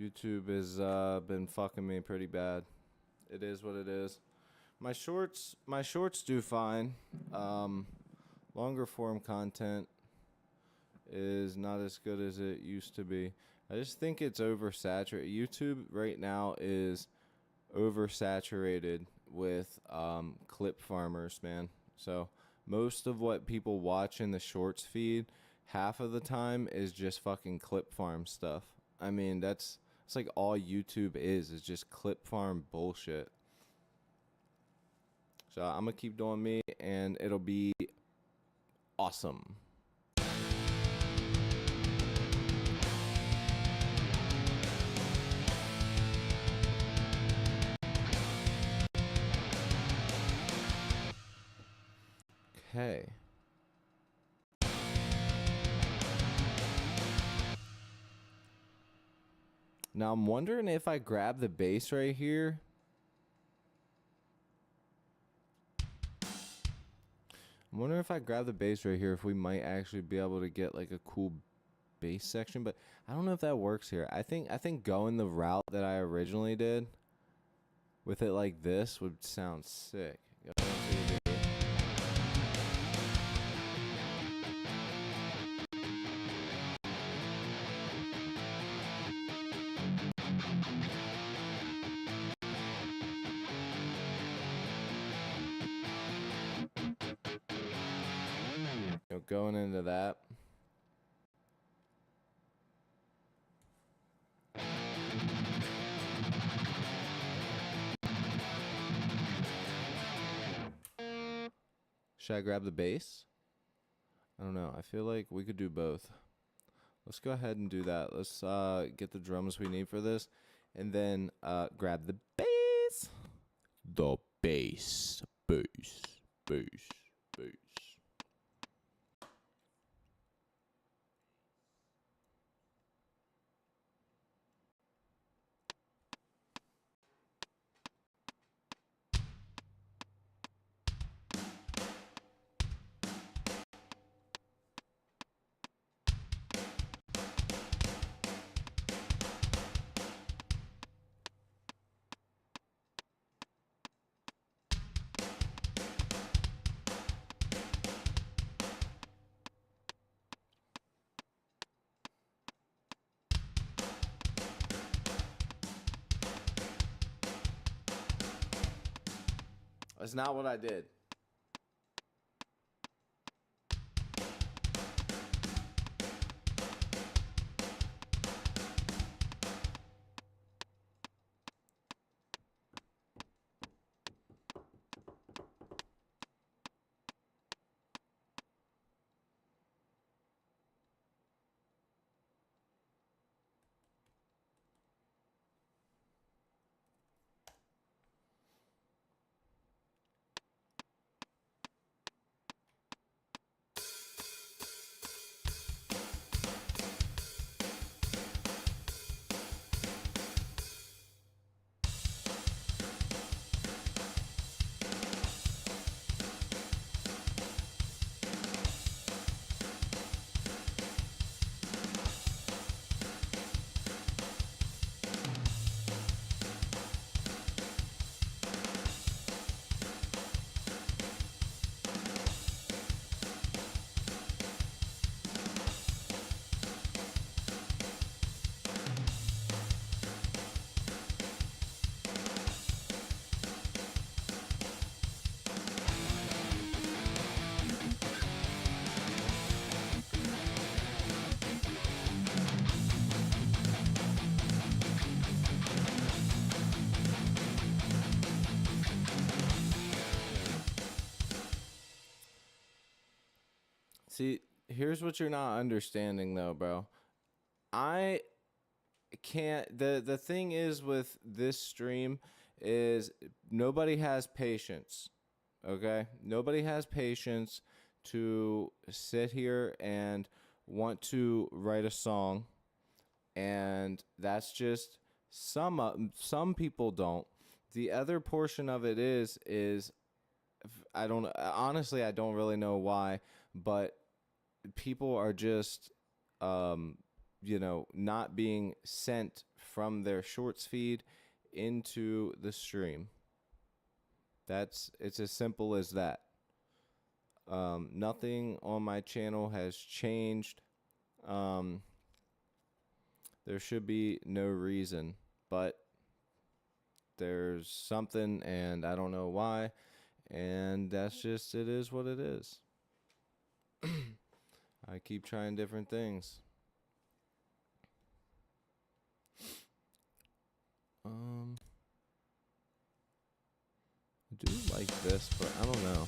YouTube has been fucking me pretty bad. It is what it is. My shorts do fine. Longer form content is not as good as it used to be. I just think it's oversaturated. YouTube right now is oversaturated with clip farmers, man. So most of what people watch in the shorts feed, half of the time is just fucking clip farm stuff. I mean, it's like all YouTube is just clip farm bullshit. So I'm gonna keep doing me and it'll be awesome. Okay. Now I'm wondering if I grab the base right here. I'm wondering if I grab the base right here, if we might actually be able to get like a cool base section, but I don't know if that works here. I think going the route that I originally did with it like this would sound sick. Going into that. Should I grab the bass? I don't know. I feel like we could do both. Let's go ahead and do that. Let's get the drums we need for this, and then grab the bass. The bass, bass, bass, bass. That's not what I did. See, here's what you're not understanding though, bro. I can't the thing is with this stream is nobody has patience. Okay? Nobody has patience to sit here and want to write a song, and that's just some people don't. The other portion of it is I don't honestly I don't really know why, but people are just not being sent from their shorts feed into the stream. It's as simple as that. Nothing on my channel has changed. There should be no reason, but there's something, and I don't know why, and that's just, it is what it is. I keep trying different things. I do like this, but I don't know.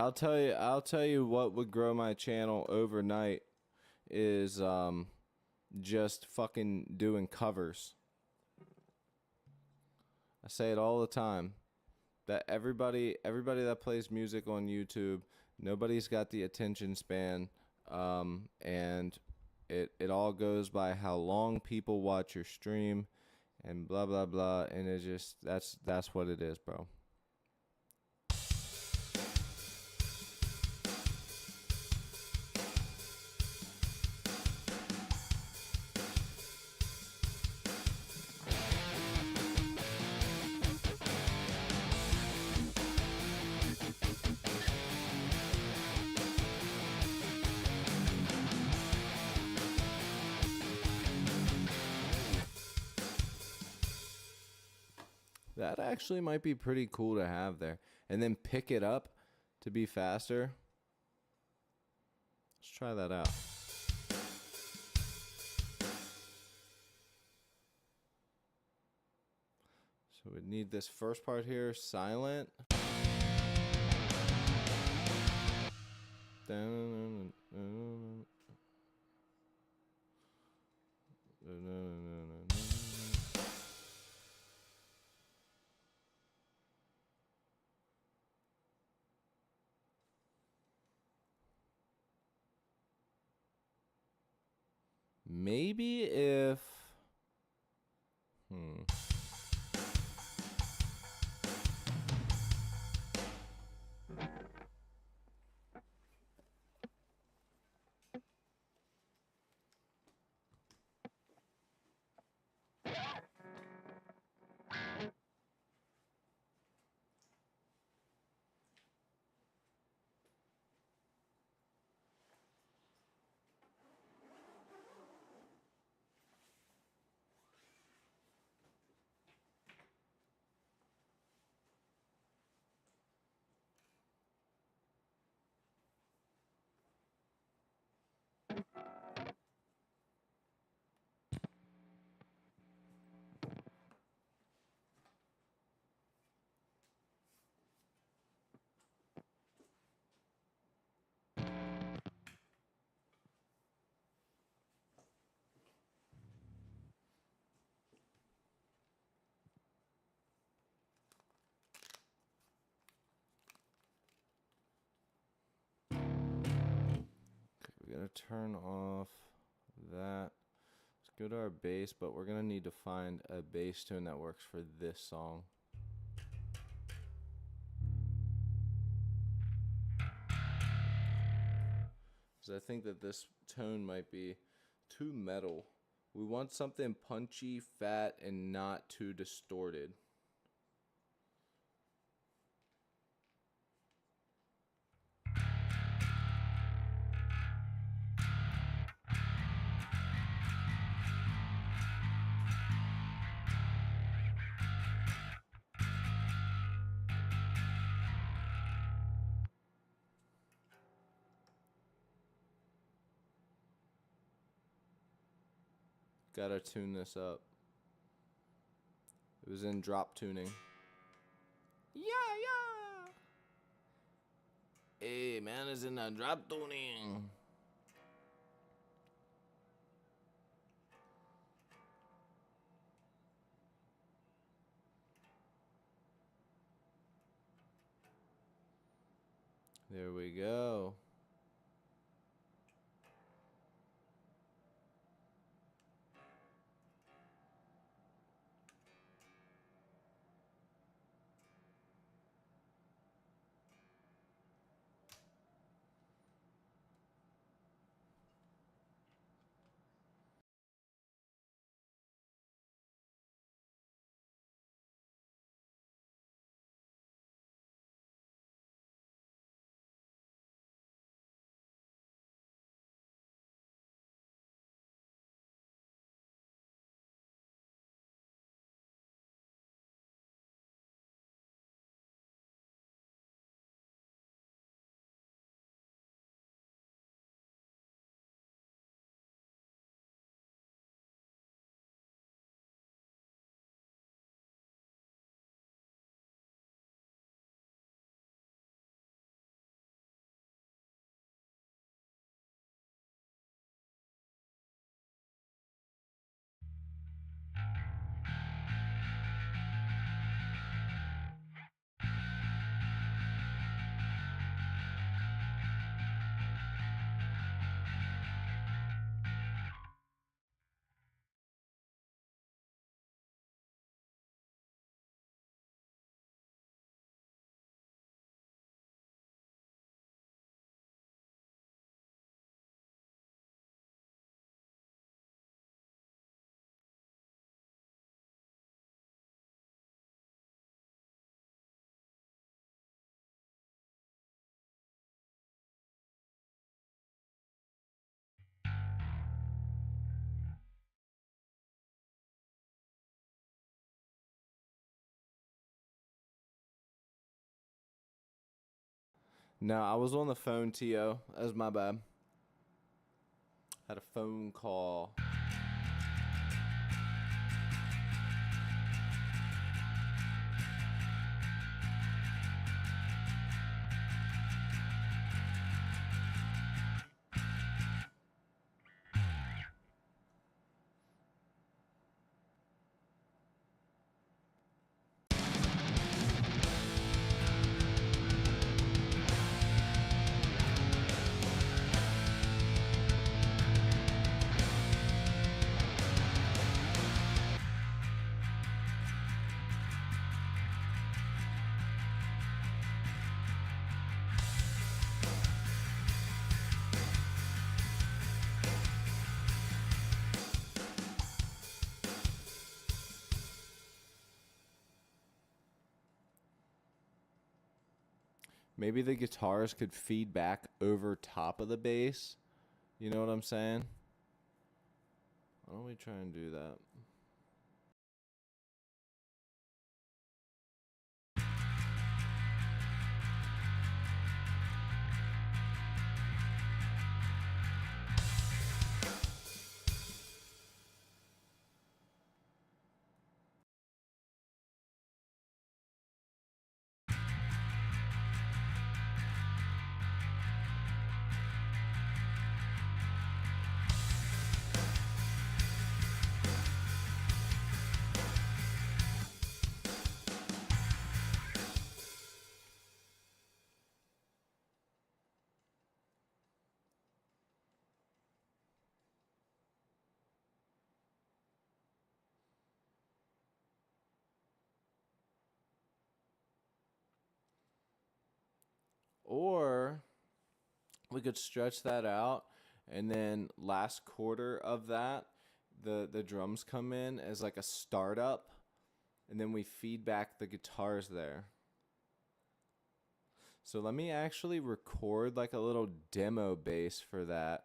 I'll tell you what would grow my channel overnight is just fucking doing covers. I say it all the time that everybody that plays music on YouTube, nobody's got the attention span, and it all goes by how long people watch your stream, and blah blah blah, and it's just that's what it is, bro. That actually might be pretty cool to have there. And then pick it up to be faster. Let's try that out. So we need this first part here, silent. Maybe if we're gonna turn off that. Let's go to our bass, but we're gonna need to find a bass tune that works for this song. Because I think that this tone might be too metal. We want something punchy, fat, and not too distorted. Gotta tune this up. It was in drop tuning. Yeah, yeah. Hey, man, it's in the drop tuning. There we go. No, I was on the phone, T.O. That was my bad. Had a phone call. Maybe the guitars could feed back over top of the bass. You know what I'm saying? Why don't we try and do that? Or we could stretch that out, and then last quarter of that, the drums come in as like a startup, and then we feed back the guitars there. So let me actually record like a little demo bass for that.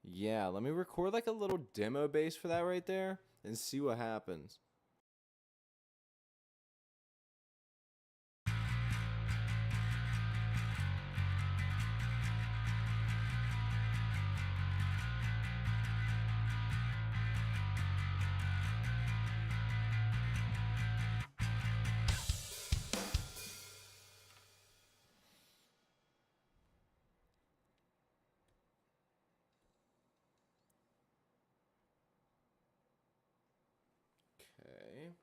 Yeah, let me record like a little demo bass for that right there and see what happens. Okay.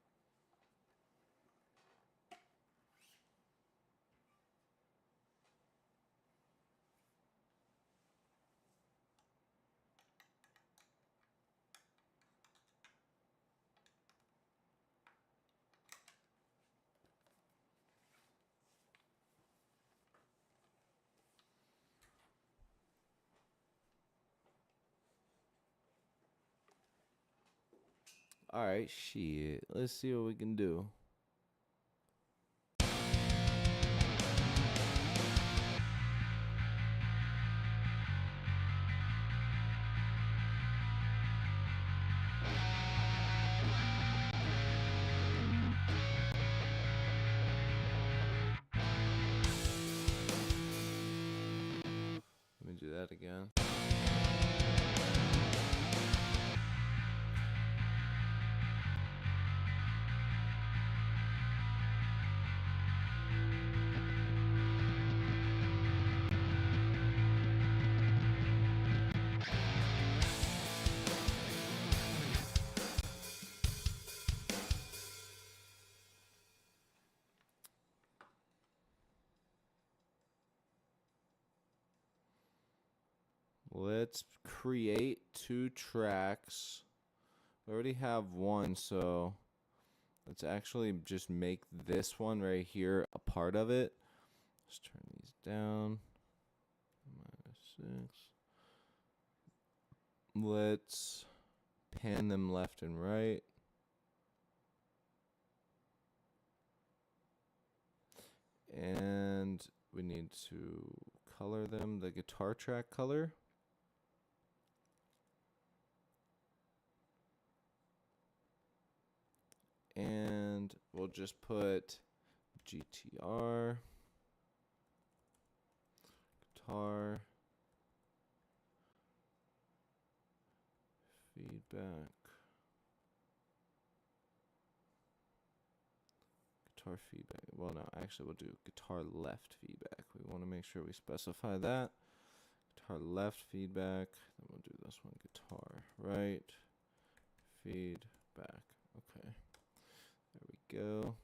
All right, shit. Let's see what we can do. Let me do that again. Let's create 2 tracks. We already have one, so let's actually just make this one right here a part of it. Let's turn these down. -6. Let's pan them left and right. And we need to color them the guitar track color. And we'll just put GTR. Guitar feedback. Guitar feedback. Well, no, actually, we'll do guitar left feedback. We want to make sure we specify that. Guitar left feedback. Then we'll do this one. Guitar right feedback. Okay. There we go.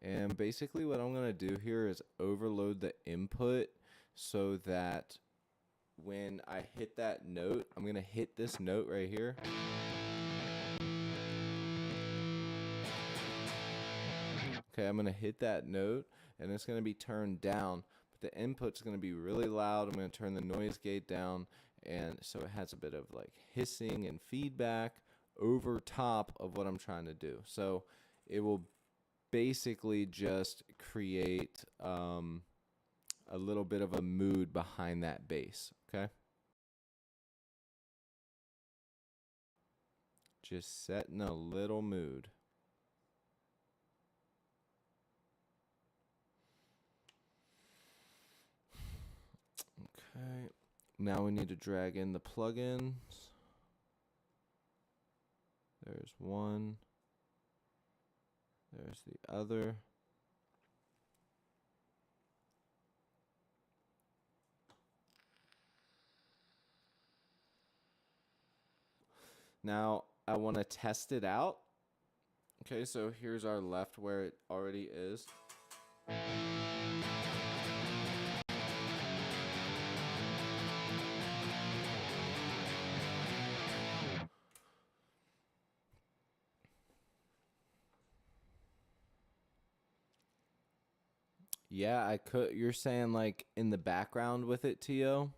And basically what I'm going to do here is overload the input so that when I hit that note, I'm going to hit this note right here. Okay, I'm going to hit that note and it's going to be turned down, but the input's going to be really loud. I'm going to turn the noise gate down, and so it has a bit of like hissing and feedback over top of what I'm trying to do. So it will basically just create a little bit of a mood behind that bass, okay? Just setting a little mood. Okay, now we need to drag in the plugins. There's one. There's the other. Now I want to test it out. Okay, so here's our left where it already is. Yeah, I could. You're saying like in the background with it, Tio?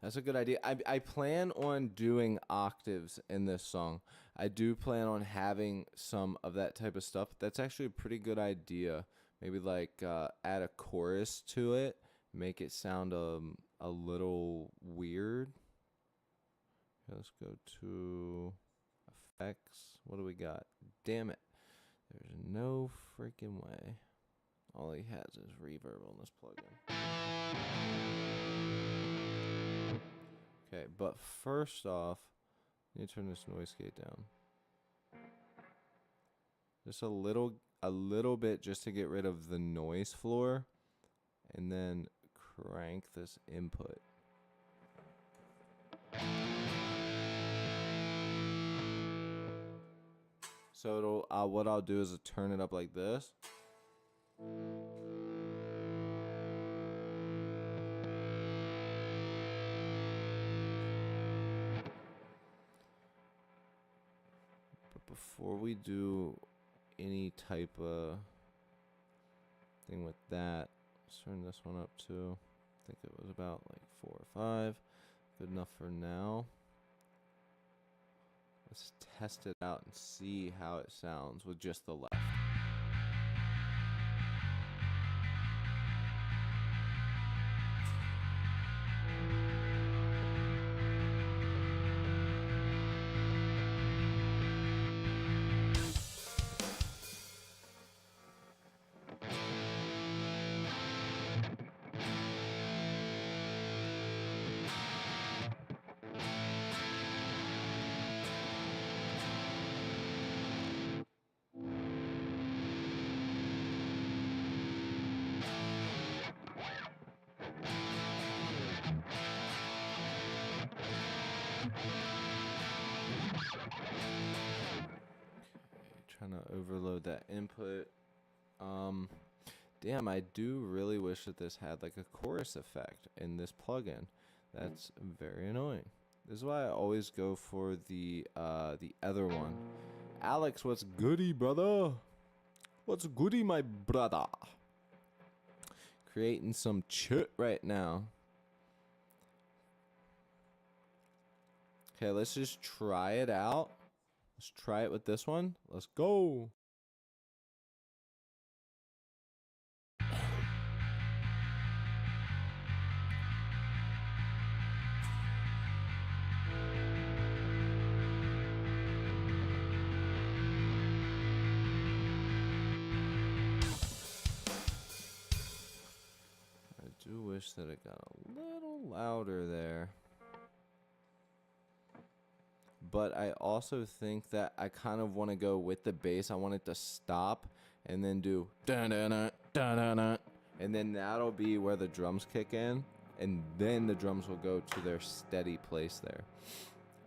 That's a good idea. I plan on doing octaves in this song. I do plan on having some of that type of stuff. That's actually a pretty good idea. Maybe like add a chorus to it, make it sound a little weird. Okay, let's go to effects. What do we got? Damn it. There's no freaking way. All he has is reverb on this plugin. Okay, but first off, I need to turn this noise gate down. Just a little bit just to get rid of the noise floor, and then crank this input. So it'll, what I'll do is turn it up like this. But before we do any type of thing with that, let's turn this one up too. I think it was about like 4 or 5. Good enough for now. Let's test it out and see how it sounds with just the left. Trying to overload that input. Damn, I do really wish that this had like a chorus effect in this plugin. That's very annoying. This is why I always go for the other one. Alex, what's goody, brother? What's goody, my brother? Creating some chit right now. Okay, let's just try it out. Let's try it with this one. Let's go. I do wish wish that it got a little louder there. But I also think that I kind of want to go with the bass. I want it to stop and then do da-da-da, da-da-da. And then that'll be where the drums kick in. And then the drums will go to their steady place there.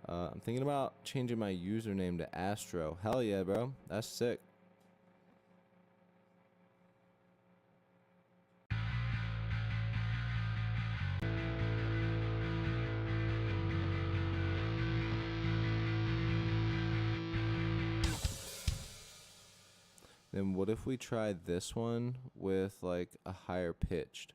I'm thinking about changing my username to Astro. Hell yeah, bro. That's sick. Then what if we tried this one with like a higher pitched?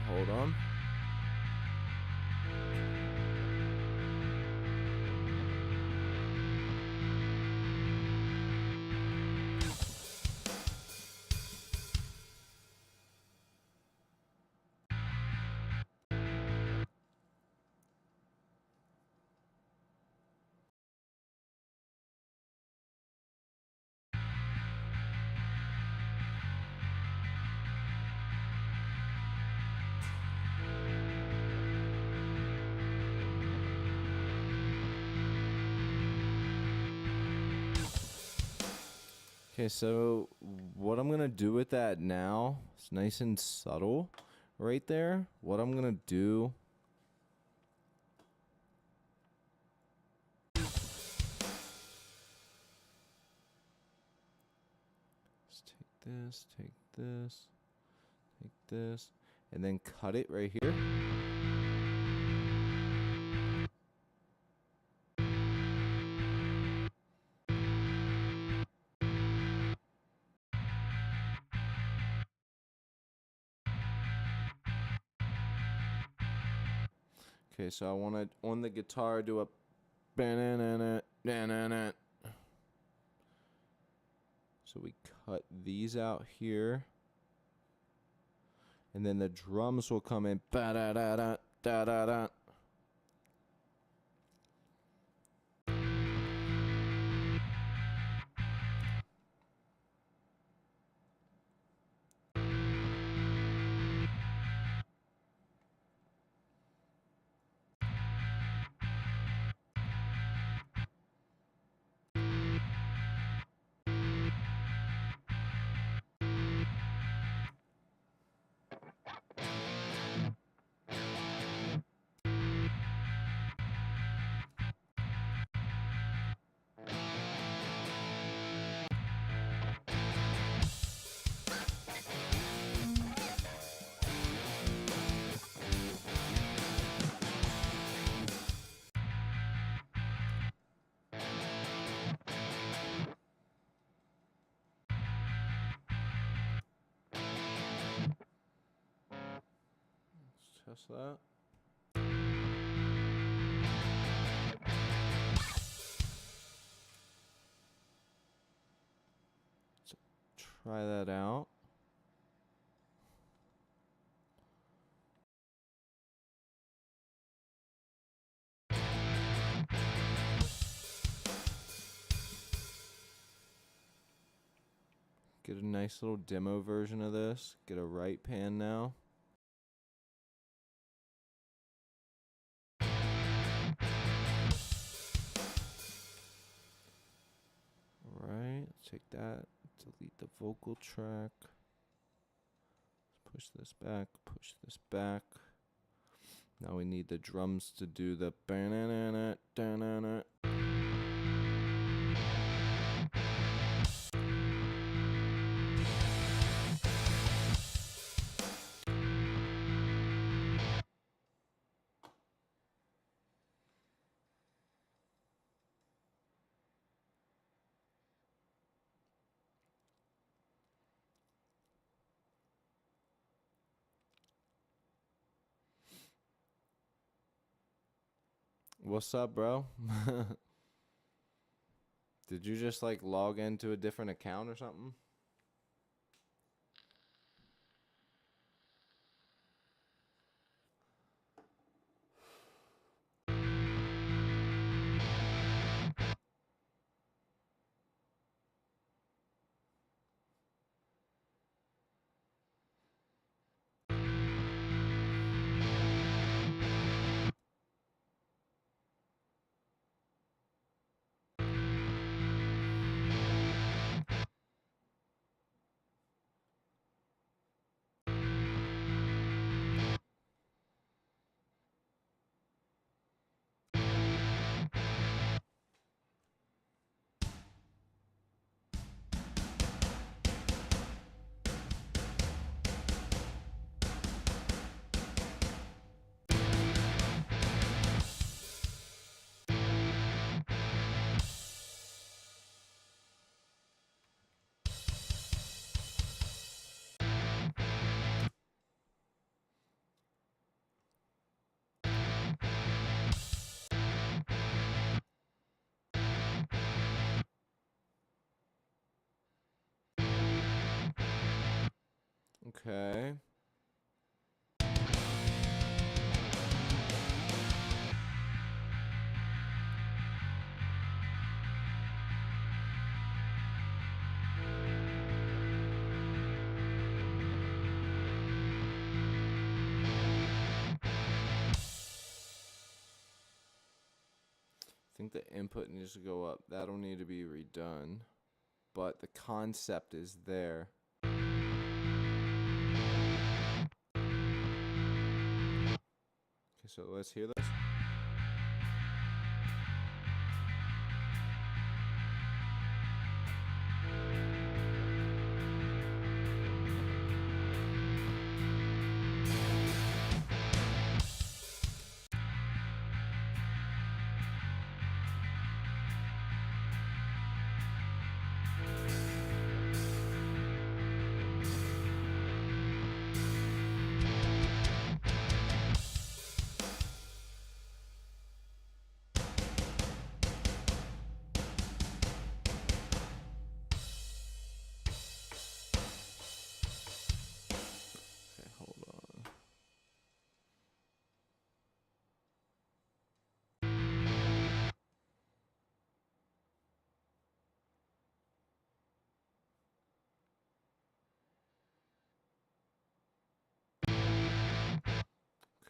Hold on. Okay, so what I'm gonna do with that now, it's nice and subtle right there. What I'm gonna do, is take this, and then cut it right here. Okay, so I want to, on the guitar, do a banana. So we cut these out here. And then the drums will come in. Ba-da-da-da-da-da-da. Let's test that. Let's try that out. Get a nice little demo version of this. Get a right pan now. Alright, take that, delete the vocal track. Push this back, push this back. Now we need the drums to do the banana. What's up, bro? Did you just like log into a different account or something? Okay. I think the input needs to go up. That'll need to be redone. But the concept is there. Okay, so let's hear this. Okay, hold on.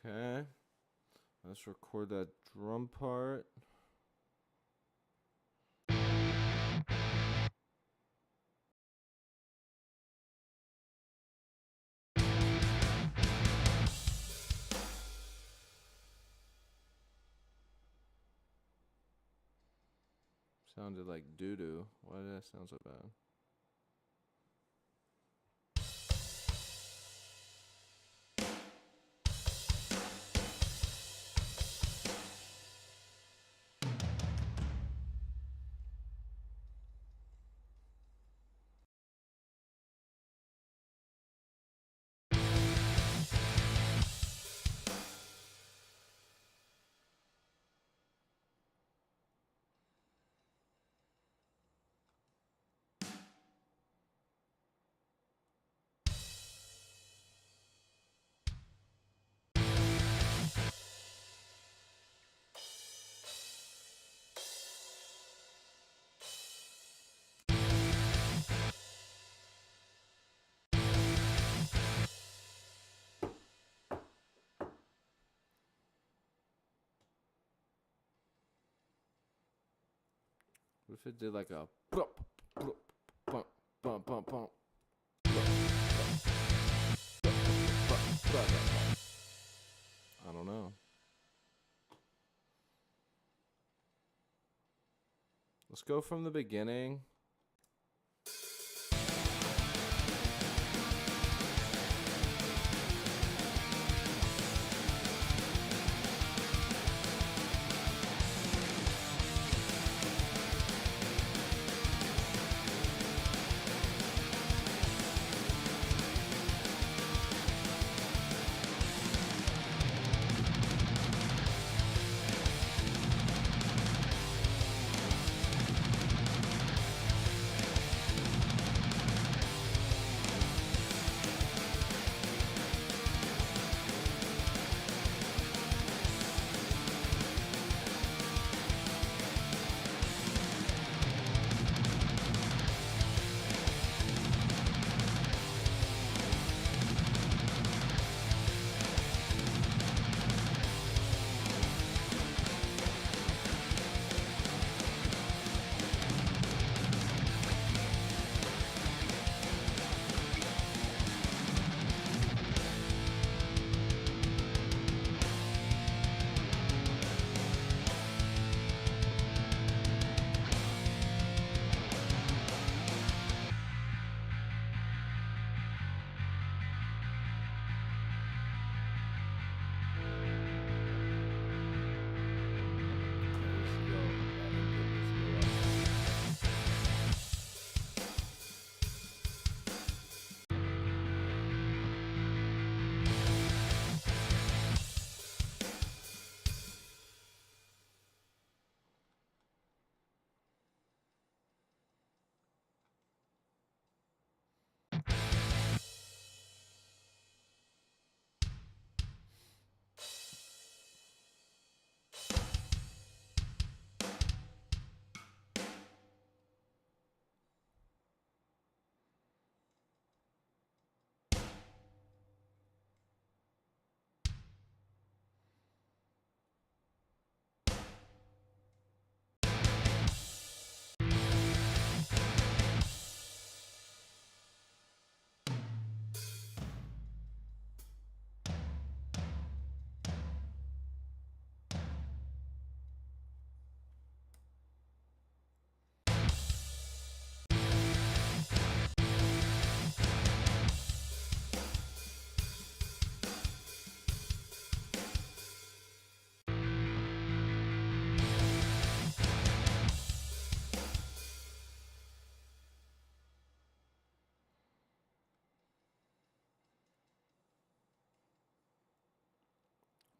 Okay. Let's record that drum part. Sounded like doo-doo. Why did that sound so bad? What if it did like a bump, bump, bump, bump, bump, bump, I don't know. Let's go from the beginning.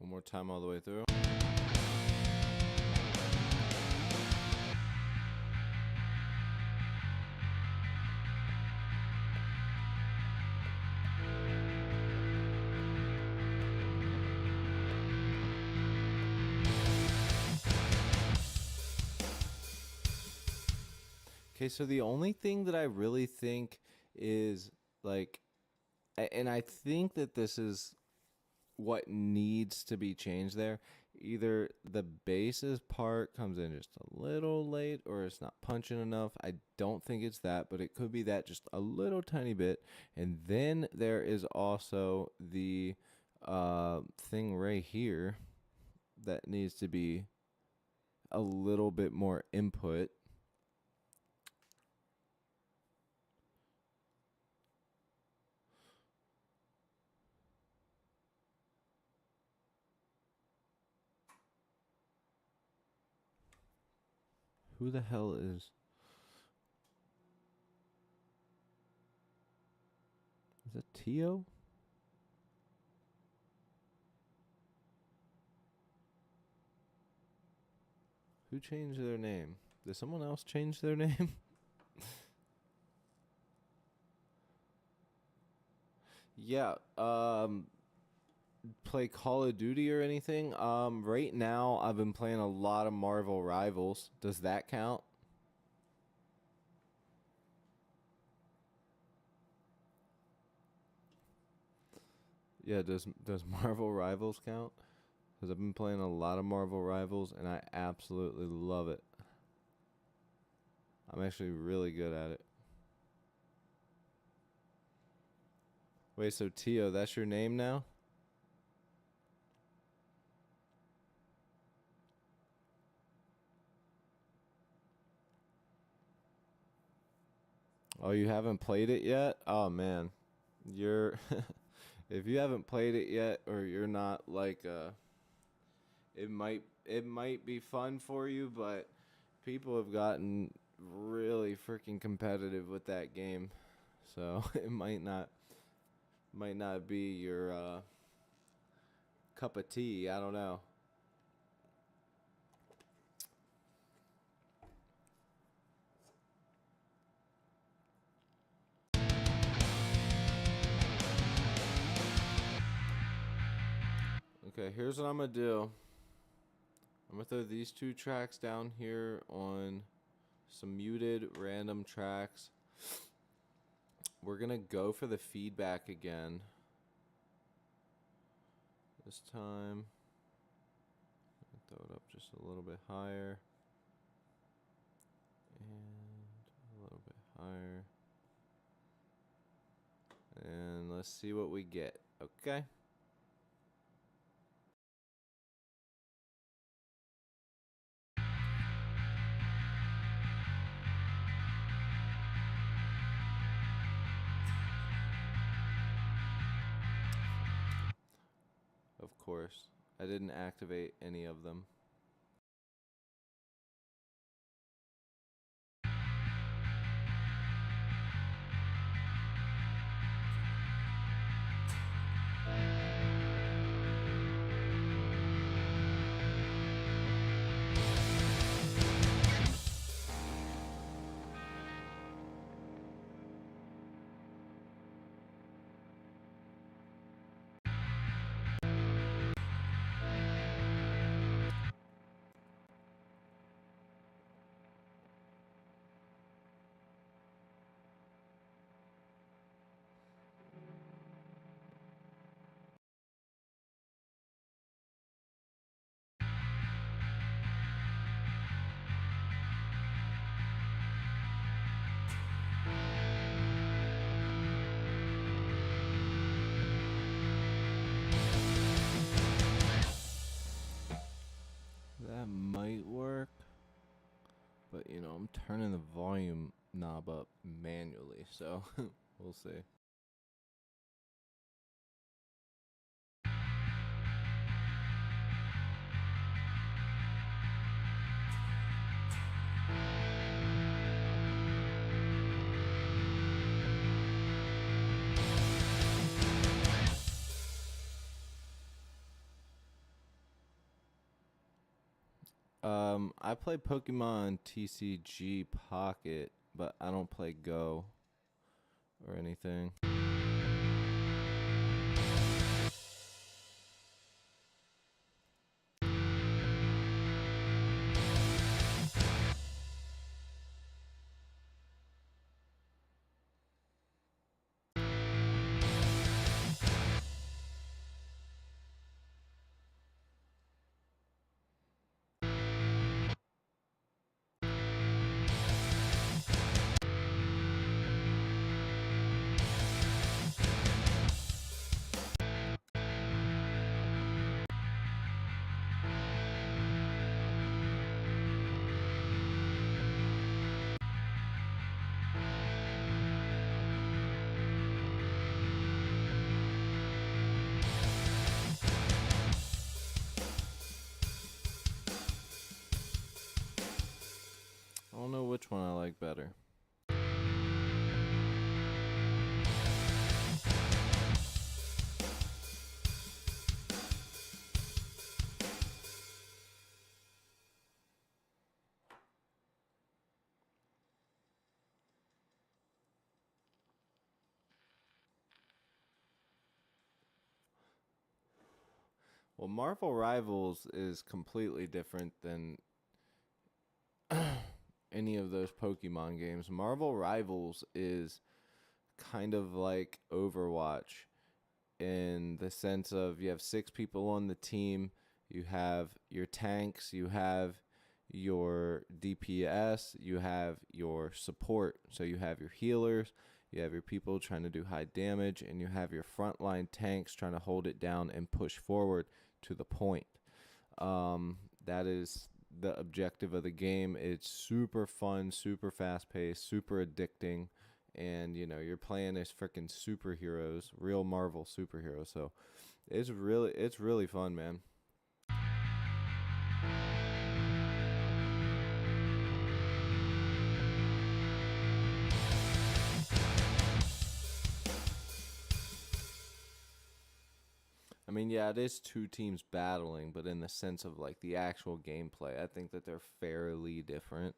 One more time all the way through. Okay, so the only thing that I really think is like, and I think that this is what needs to be changed there. Either the bases part comes in just a little late or it's not punching enough. I don't think it's that, but it could be that just a little tiny bit. And then there is also the thing right here that needs to be a little bit more input. Who the hell is that Tio? Who changed their name? Did someone else change their name? Yeah, play Call of Duty or anything? Right now I've been playing a lot of Marvel Rivals. Does that count? Yeah, does Marvel Rivals count? Because I've been playing a lot of Marvel Rivals and I absolutely love it. I'm actually really good at it. Wait, so Tio, that's your name now? Oh, you haven't played it yet? Oh man. You're if you haven't played it yet or you're not like it might be fun for you, but people have gotten really freaking competitive with that game. So it might not be your cup of tea. I don't know. Okay, here's what I'm gonna do. I'm gonna throw these two tracks down here on some muted random tracks. We're gonna go for the feedback again. This time, throw it up just a little bit higher. And a little bit higher. And let's see what we get. Okay. Of course. I didn't activate any of them. That might work. But, you know, I'm turning the volume knob up manually, so we'll see. I play Pokemon TCG Pocket, but I don't play Go or anything. I don't know which one I like better. Well, Marvel Rivals is completely different than any of those Pokemon games. Marvel Rivals is kind of like Overwatch in the sense of you have 6 people on the team, you have your tanks, you have your DPS, you have your support. So you have your healers, you have your people trying to do high damage, and you have your frontline tanks trying to hold it down and push forward to the point. That is the objective of the game. It's super fun, super fast paced, super addicting, and you're playing as freaking superheroes, real Marvel superheroes. So it's really fun, man. I mean, yeah, it is 2 teams battling, but in the sense of like the actual gameplay, I think that they're fairly different.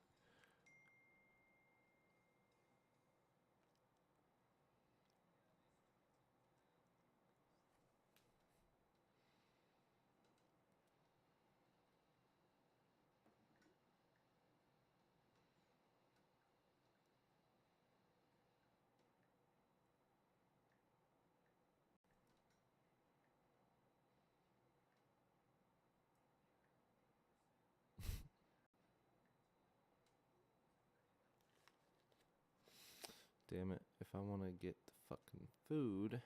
Damn it, if I want to get the fucking food.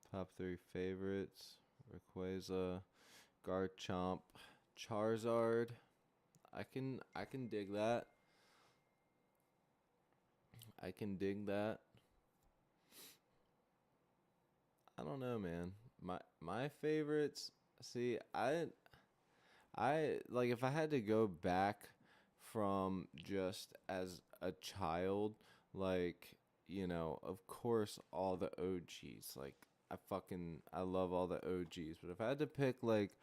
Top 3 favorites: Rayquaza, Garchomp, Charizard. I can dig that. I can dig that. I don't know, man. My favorites. See, I like if I had to go back from just as a child, like, of course all the OGs. Like I love all the OGs, but if I had to pick like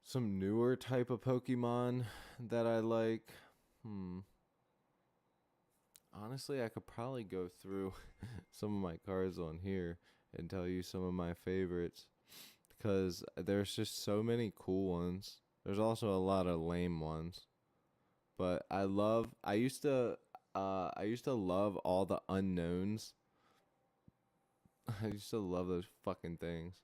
some newer type of Pokemon that I like, hmm, honestly, I could probably go through some of my cards on here and tell you some of my favorites because there's just so many cool ones. There's also a lot of lame ones. But I used to love all the unknowns. I used to love those fucking things.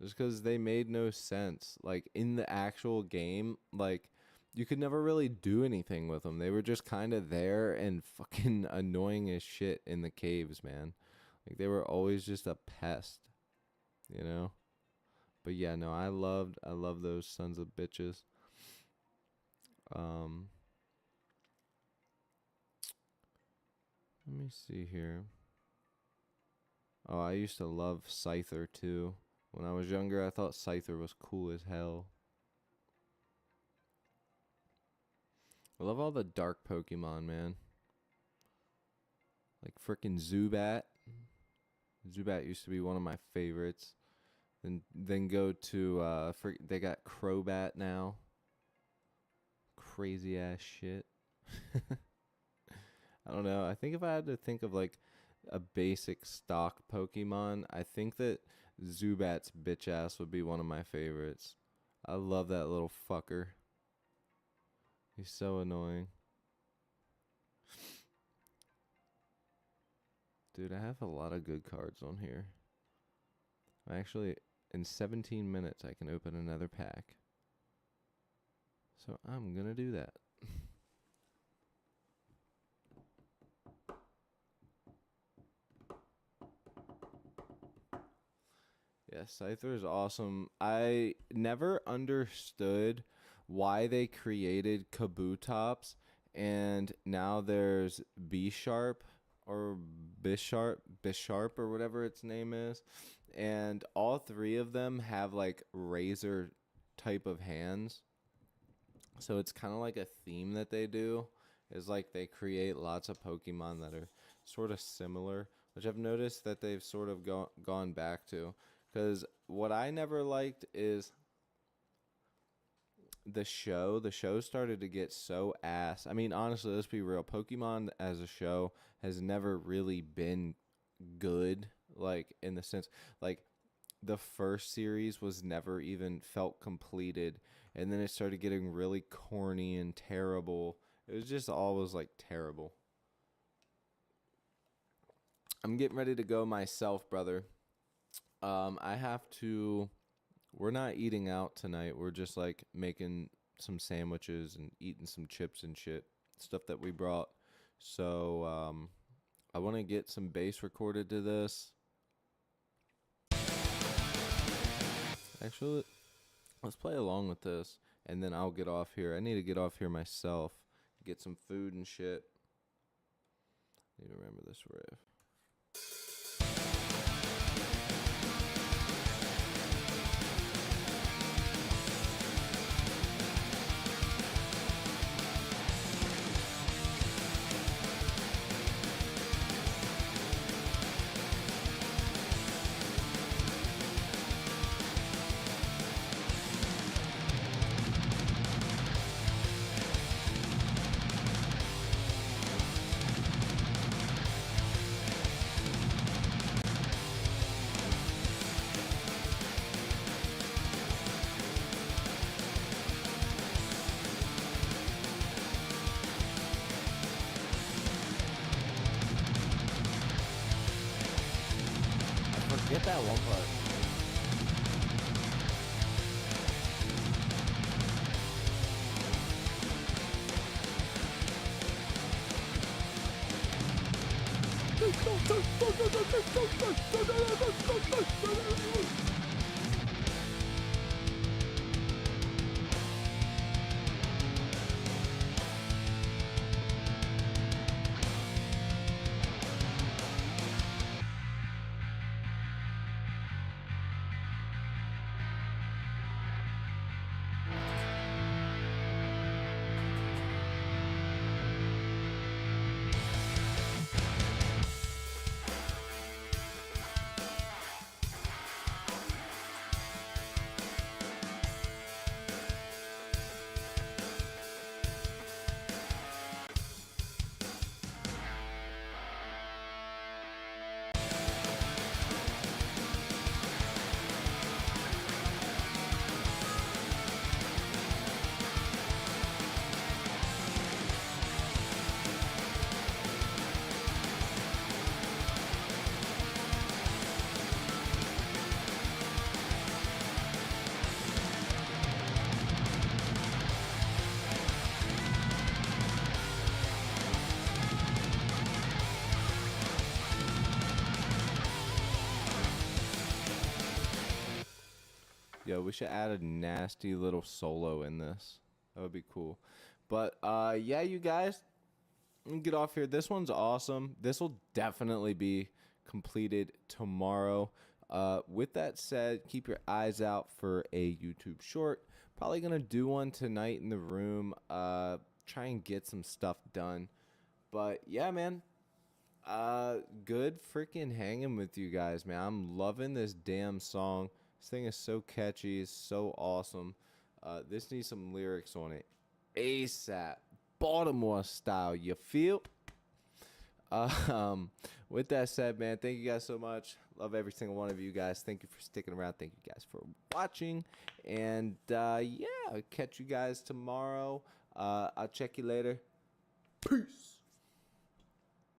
Just because they made no sense. Like, in the actual game, like, you could never really do anything with them. They were just kind of there and fucking annoying as shit in the caves, man. Like, they were always just a pest, you know? But yeah, no, I love those sons of bitches. Um, Let me see here. Oh, I used to love Scyther too. When I was younger, I thought Scyther was cool as hell. I love all the dark Pokemon, man. Like frickin' Zubat. Zubat used to be one of my favorites. Then go to they got Crobat now. Crazy ass shit. I don't know. I think if I had to think of like a basic stock Pokemon, I think that Zubat's bitch ass would be one of my favorites. I love that little fucker. He's so annoying. Dude, I have a lot of good cards on here. Actually, in 17 minutes, I can open another pack. So I'm going to do that. Yeah, Scyther is awesome. I never understood why they created Kabutops, and now there's B-Sharp or Bisharp or whatever its name is, and all three of them have like razor type of hands. So it's kind of like a theme that they do is like they create lots of Pokemon that are sort of similar, which I've noticed that they've sort of gone back to. Because what I never liked is the show. The show started to get so ass. I mean, honestly, let's be real. Pokemon as a show has never really been good. Like, in the sense, like, the first series was never even felt completed. And then it started getting really corny and terrible. It was just always, like, terrible. I'm getting ready to go myself, brother. I have to. We're not eating out tonight. We're just like making some sandwiches and eating some chips and shit, stuff that we brought. So I want to get some bass recorded to this. Actually, let's play along with this, and then I'll get off here. I need to get off here myself, get some food and shit. I need to remember this riff. Get that one part. Yo, we should add a nasty little solo in this. That would be cool. But yeah, you guys, let me get off here. This one's awesome. This will definitely be completed tomorrow. With that said, keep your eyes out for a YouTube short. Probably gonna do one tonight in the room. Try and get some stuff done. But yeah, man. Good freaking hanging with you guys, man. I'm loving this damn song. This thing is so catchy. It's so awesome. This needs some lyrics on it. ASAP. Baltimore style. You feel? With that said, man, thank you guys so much. Love every single one of you guys. Thank you for sticking around. Thank you guys for watching. And yeah, I'll catch you guys tomorrow. I'll check you later. Peace.